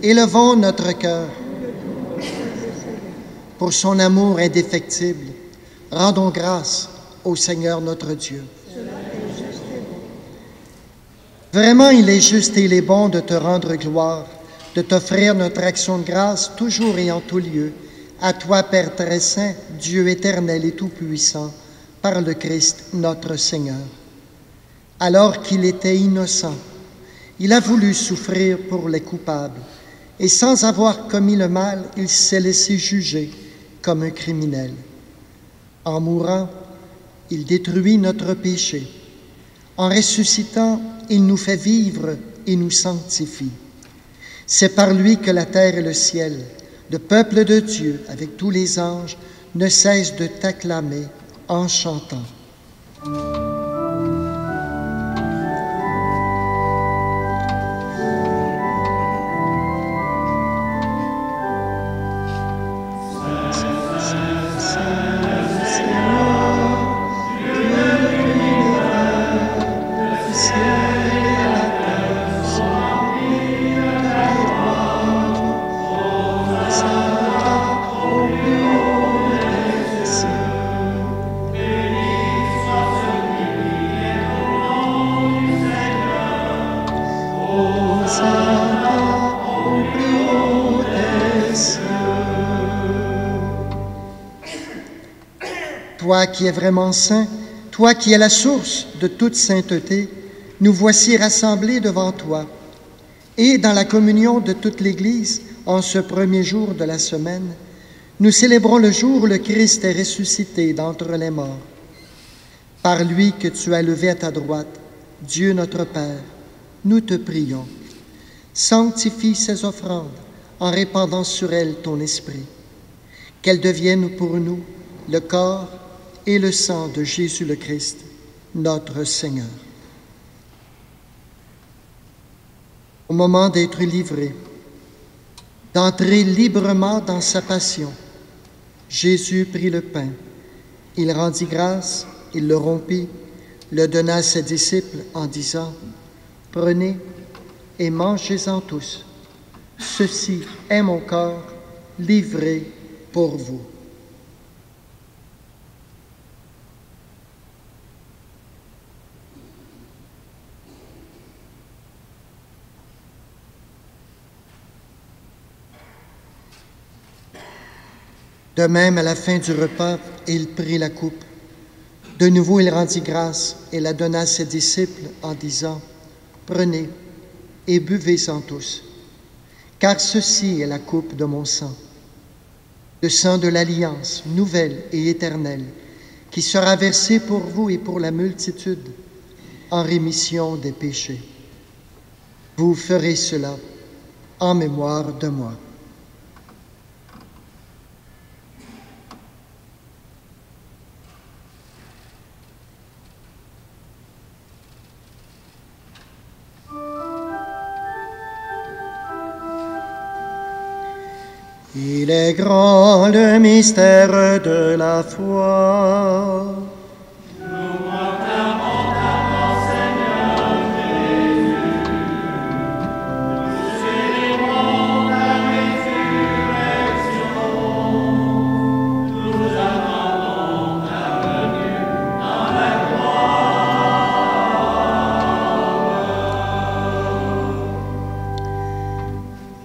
Élevons notre cœur. Pour son amour indéfectible, rendons grâce au Seigneur notre Dieu. Vraiment, il est juste et il est bon de te rendre gloire, de t'offrir notre action de grâce toujours et en tout lieu, à toi, Père très saint, Dieu éternel et tout-puissant, par le Christ notre Seigneur. Alors qu'il était innocent, il a voulu souffrir pour les coupables et sans avoir commis le mal, il s'est laissé juger comme un criminel. En mourant, il détruit notre péché. En ressuscitant, il nous fait vivre et nous sanctifie. C'est par lui que la terre et le ciel, le peuple de Dieu, avec tous les anges, ne cessent de t'acclamer en chantant. Toi qui es vraiment saint, toi qui es la source de toute sainteté, nous voici rassemblés devant toi. Et dans la communion de toute l'Église, en ce premier jour de la semaine, nous célébrons le jour où le Christ est ressuscité d'entre les morts. Par lui que tu as levé à ta droite, Dieu notre Père, nous te prions. Sanctifie ces offrandes en répandant sur elles ton esprit. Qu'elles deviennent pour nous le corps et le sang de Jésus le Christ, notre Seigneur. Au moment d'être livré, d'entrer librement dans sa passion, Jésus prit le pain, il rendit grâce, il le rompit, le donna à ses disciples en disant, « Prenez et mangez-en tous. Ceci est mon corps livré pour vous. » De même, à la fin du repas, il prit la coupe. De nouveau, il rendit grâce et la donna à ses disciples en disant, « Prenez et buvez-en tous, car ceci est la coupe de mon sang, le sang de l'alliance nouvelle et éternelle, qui sera versé pour vous et pour la multitude en rémission des péchés. Vous ferez cela en mémoire de moi. » Il est grand le mystère de la foi. Nous proclamons ta mort, Seigneur Jésus. Nous célébrons ta résurrection. Nous attendons ta venue dans la gloire.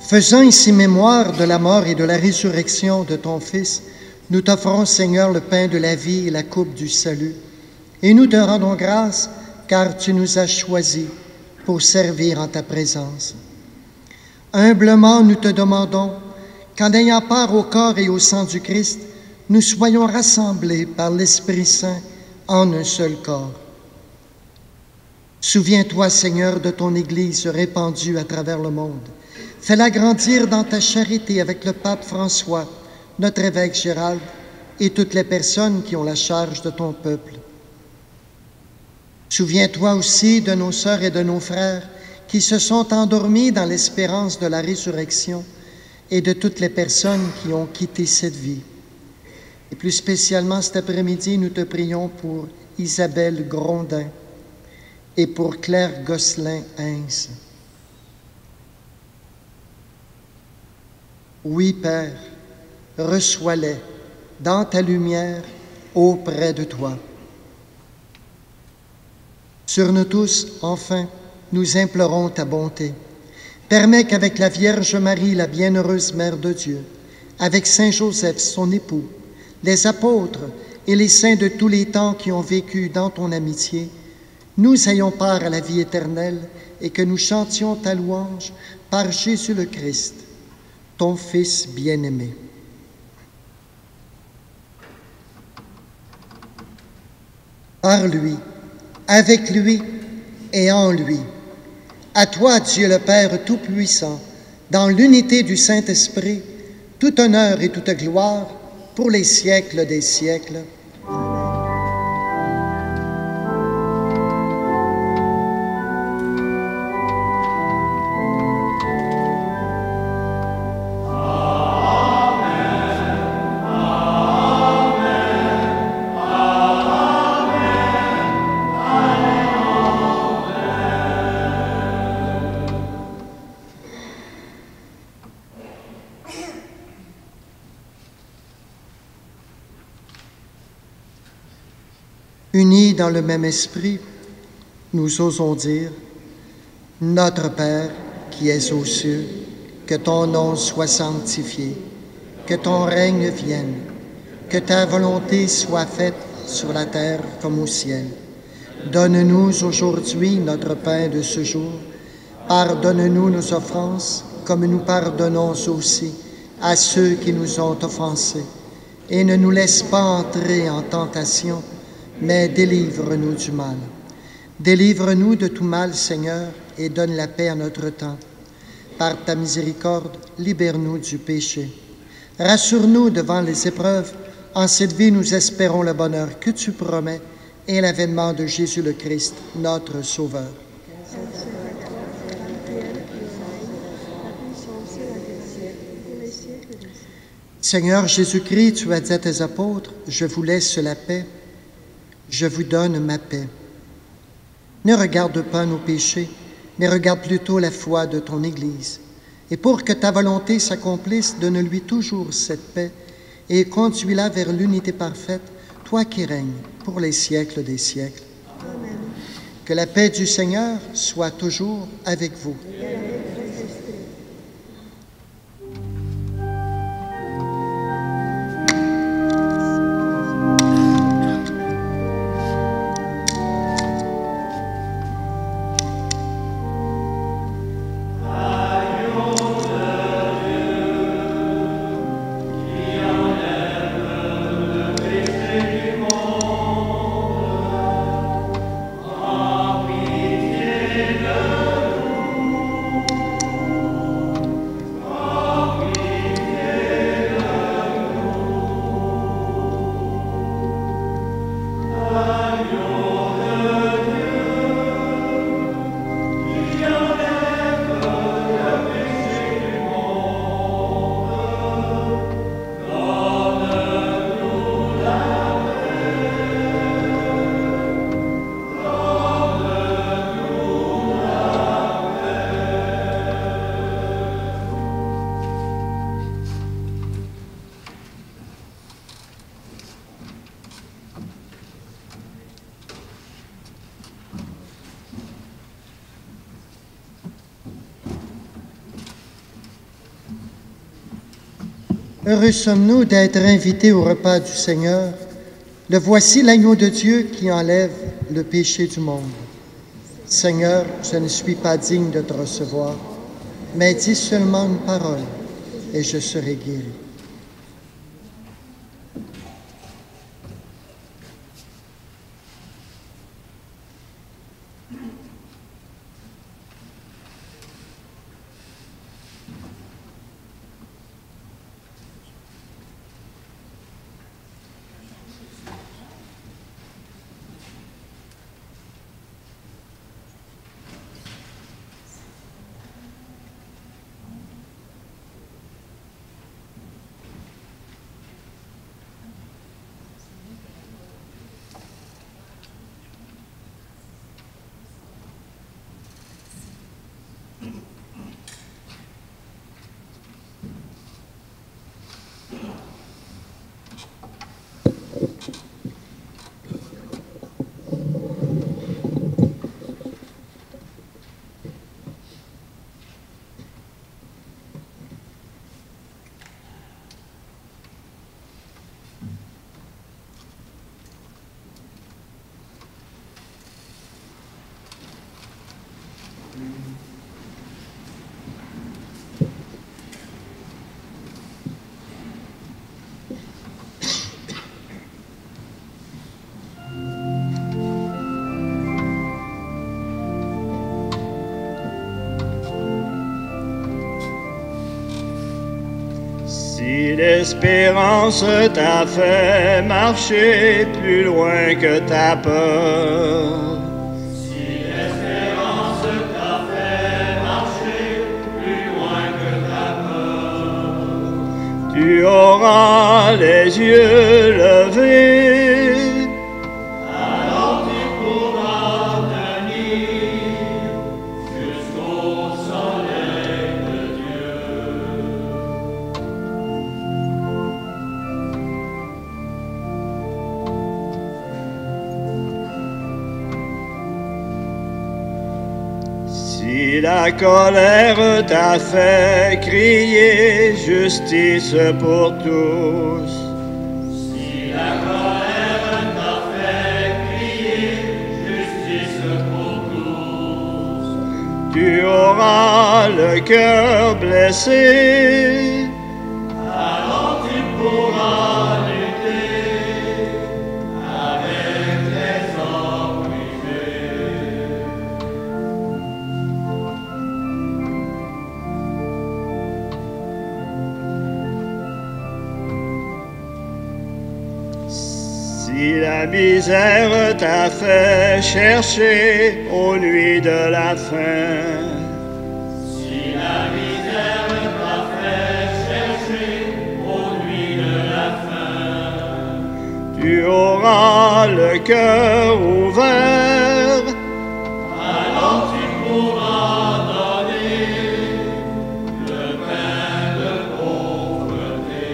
Faisant ici mémoire de la mort et de la résurrection de ton Fils, nous t'offrons, Seigneur, le pain de la vie et la coupe du salut, et nous te rendons grâce, car tu nous as choisis pour servir en ta présence. Humblement, nous te demandons qu'en ayant part au corps et au sang du Christ, nous soyons rassemblés par l'Esprit Saint en un seul corps. Souviens-toi, Seigneur, de ton Église répandue à travers le monde. Fais-la grandir dans ta charité avec le pape François, notre évêque Gérald et toutes les personnes qui ont la charge de ton peuple. Souviens-toi aussi de nos sœurs et de nos frères qui se sont endormis dans l'espérance de la résurrection et de toutes les personnes qui ont quitté cette vie. Et plus spécialement cet après-midi, nous te prions pour Isabelle Grondin et pour Claire Gosselin-Hins. Oui, Père, reçois-les dans ta lumière auprès de toi. Sur nous tous, enfin, nous implorons ta bonté. Permets qu'avec la Vierge Marie, la bienheureuse Mère de Dieu, avec Saint Joseph, son époux, les apôtres et les saints de tous les temps qui ont vécu dans ton amitié, nous ayons part à la vie éternelle et que nous chantions ta louange par Jésus le Christ, ton Fils bien-aimé. Par lui, avec lui et en lui. À toi, Dieu le Père Tout-Puissant, dans l'unité du Saint-Esprit, tout honneur et toute gloire pour les siècles des siècles. Unis dans le même esprit, nous osons dire, Notre Père qui es aux cieux, que ton nom soit sanctifié, que ton règne vienne, que ta volonté soit faite sur la terre comme au ciel. Donne-nous aujourd'hui notre pain de ce jour. Pardonne-nous nos offenses, comme nous pardonnons aussi à ceux qui nous ont offensés. Et ne nous laisse pas entrer en tentation, mais délivre-nous du mal. Délivre-nous de tout mal, Seigneur, et donne la paix à notre temps. Par ta miséricorde, libère-nous du péché. Rassure-nous devant les épreuves. En cette vie, nous espérons le bonheur que tu promets et l'avènement de Jésus le Christ, notre Sauveur. Seigneur Jésus-Christ, tu as dit à tes apôtres, « Je vous laisse la paix, je vous donne ma paix. » Ne regarde pas nos péchés, mais regarde plutôt la foi de ton Église. Et pour que ta volonté s'accomplisse, donne-lui toujours cette paix et conduis-la vers l'unité parfaite, toi qui règnes pour les siècles des siècles. Amen. Que la paix du Seigneur soit toujours avec vous. Heureux sommes-nous d'être invités au repas du Seigneur. Le voici l'agneau de Dieu qui enlève le péché du monde. Seigneur, je ne suis pas digne de te recevoir, mais dis seulement une parole et je serai guéri. Si l'espérance t'a fait marcher plus loin que ta peur, Si l'espérance t'a fait marcher plus loin que ta peur, tu auras les yeux levés, alors tu pourras tenir jusqu'au soleil de Dieu. Si la colère t'a fait crier justice pour tous, Si la colère t'a fait crier justice pour tous, tu auras le cœur blessé, alors tu pourras lutter avec les hommes brisés. si la misère t'a fait chercher aux nuits de la faim, Si la misère t'a fait chercher aux nuits de la faim, tu auras le cœur ouvert, alors tu pourras donner le pain de pauvreté.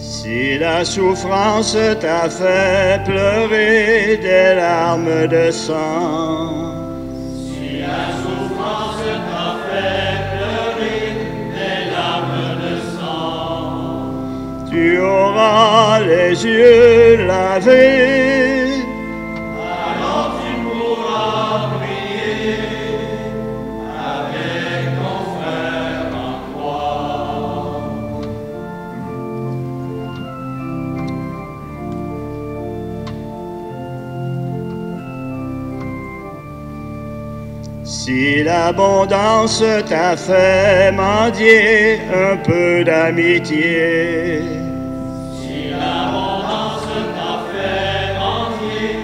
si la souffrance t'a fait pleurer des larmes de sang, Si la souffrance t'a fait pleurer des larmes de sang, tu auras les yeux lavés, alors tu pourras prier avec ton frère en croix. si l'abondance t'a fait mendier un peu d'amitié, Si l'abondance t'a fait mendier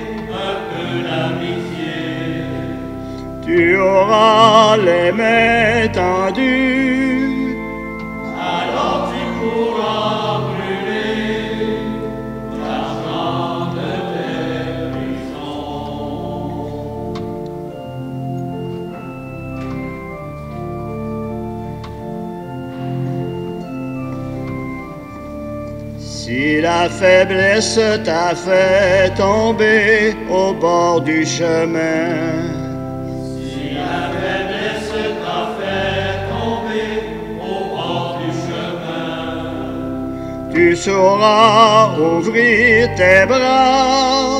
un peu d'amitié, tu auras les mains tendues, alors tu pourras brûler l'argent de tes prisons. si la faiblesse t'a fait tomber au bord du chemin, Si la faiblesse t'a fait tomber au bord du chemin, tu sauras ouvrir tes bras,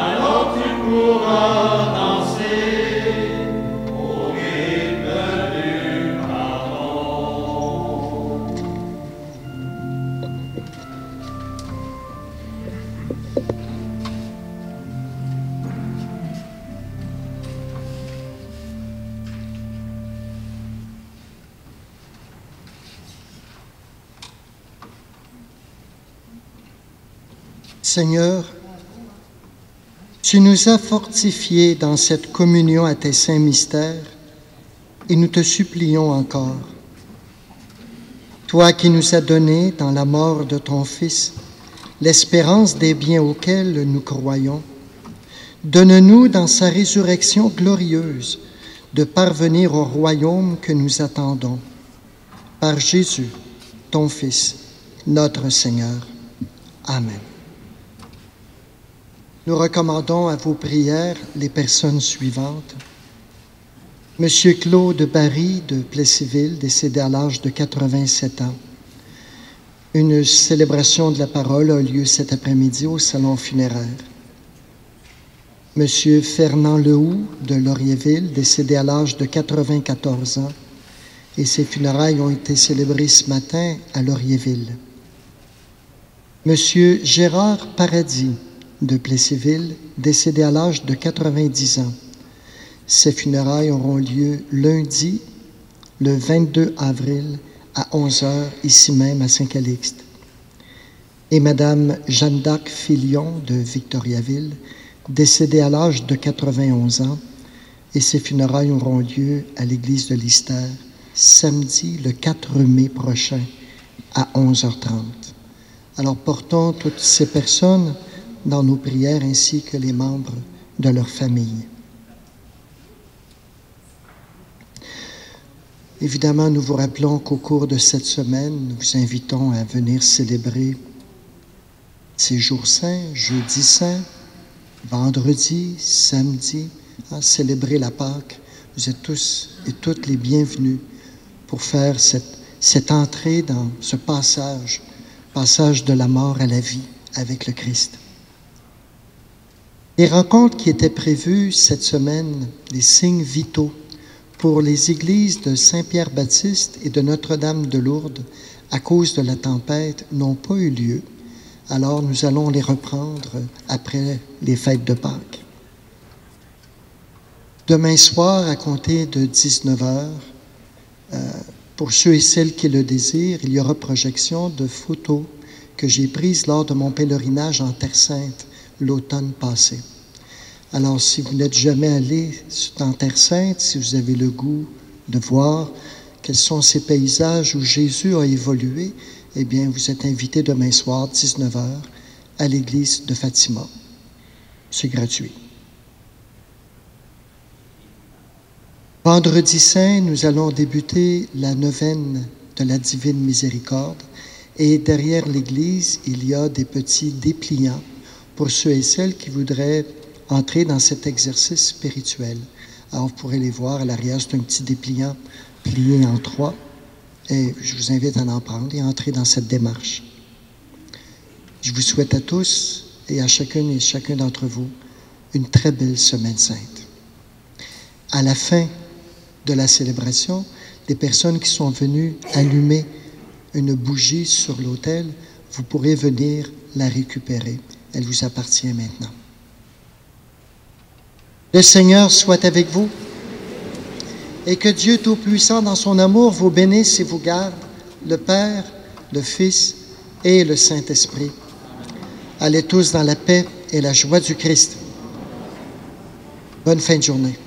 alors tu pourras danser au rythme du pardon. Seigneur, tu nous as fortifiés dans cette communion à tes saints mystères et nous te supplions encore. Toi qui nous as donné, dans la mort de ton Fils, l'espérance des biens auxquels nous croyons, donne-nous dans sa résurrection glorieuse de parvenir au royaume que nous attendons. Par Jésus, ton Fils, notre Seigneur. Amen. Nous recommandons à vos prières les personnes suivantes. Monsieur Claude Barry de Plessisville, décédé à l'âge de 87 ans. Une célébration de la parole a lieu cet après-midi au salon funéraire. Monsieur Fernand Lehoux de Laurierville, décédé à l'âge de 94 ans, et ses funérailles ont été célébrées ce matin à Laurierville. Monsieur Gérard Paradis, de Plessisville, décédé à l'âge de 90 ans. Ses funérailles auront lieu lundi, le 22 avril, à 11h, ici même à Saint-Calixte. Et Madame Jeanne d'Arc Filion de Victoriaville, décédée à l'âge de 91 ans, et ses funérailles auront lieu à l'église de l'Istère, samedi, le 4 mai prochain, à 11h30. Alors portons toutes ces personnes dans nos prières ainsi que les membres de leur famille. Évidemment, nous vous rappelons qu'au cours de cette semaine, nous vous invitons à venir célébrer ces jours saints, jeudi saint, vendredi, samedi, à célébrer la Pâque. Vous êtes tous et toutes les bienvenus pour faire cette entrée dans ce passage de la mort à la vie avec le Christ. Les rencontres qui étaient prévues cette semaine, les signes vitaux pour les églises de Saint-Pierre-Baptiste et de Notre-Dame de Lourdes, à cause de la tempête, n'ont pas eu lieu. Alors nous allons les reprendre après les fêtes de Pâques. Demain soir, à compter de 19h, pour ceux et celles qui le désirent, il y aura projection de photos que j'ai prises lors de mon pèlerinage en Terre Sainte l'automne passé. Alors, si vous n'êtes jamais allé en Terre Sainte, si vous avez le goût de voir quels sont ces paysages où Jésus a évolué, eh bien, vous êtes invité demain soir, 19h, à l'église de Fatima. C'est gratuit. Vendredi saint, nous allons débuter la neuvaine de la Divine Miséricorde et derrière l'église, il y a des petits dépliants pour ceux et celles qui voudraient entrer dans cet exercice spirituel. Alors, vous pourrez les voir à l'arrière, c'est un petit dépliant plié en 3 et je vous invite à en prendre et à entrer dans cette démarche. Je vous souhaite à tous et à chacune et chacun d'entre vous une très belle semaine sainte. À la fin de la célébration, les personnes qui sont venues allumer une bougie sur l'autel, vous pourrez venir la récupérer. Elle vous appartient maintenant. Le Seigneur soit avec vous et que Dieu Tout-Puissant, dans son amour, vous bénisse et vous garde, le Père, le Fils et le Saint-Esprit. Allez tous dans la paix et la joie du Christ. Bonne fin de journée.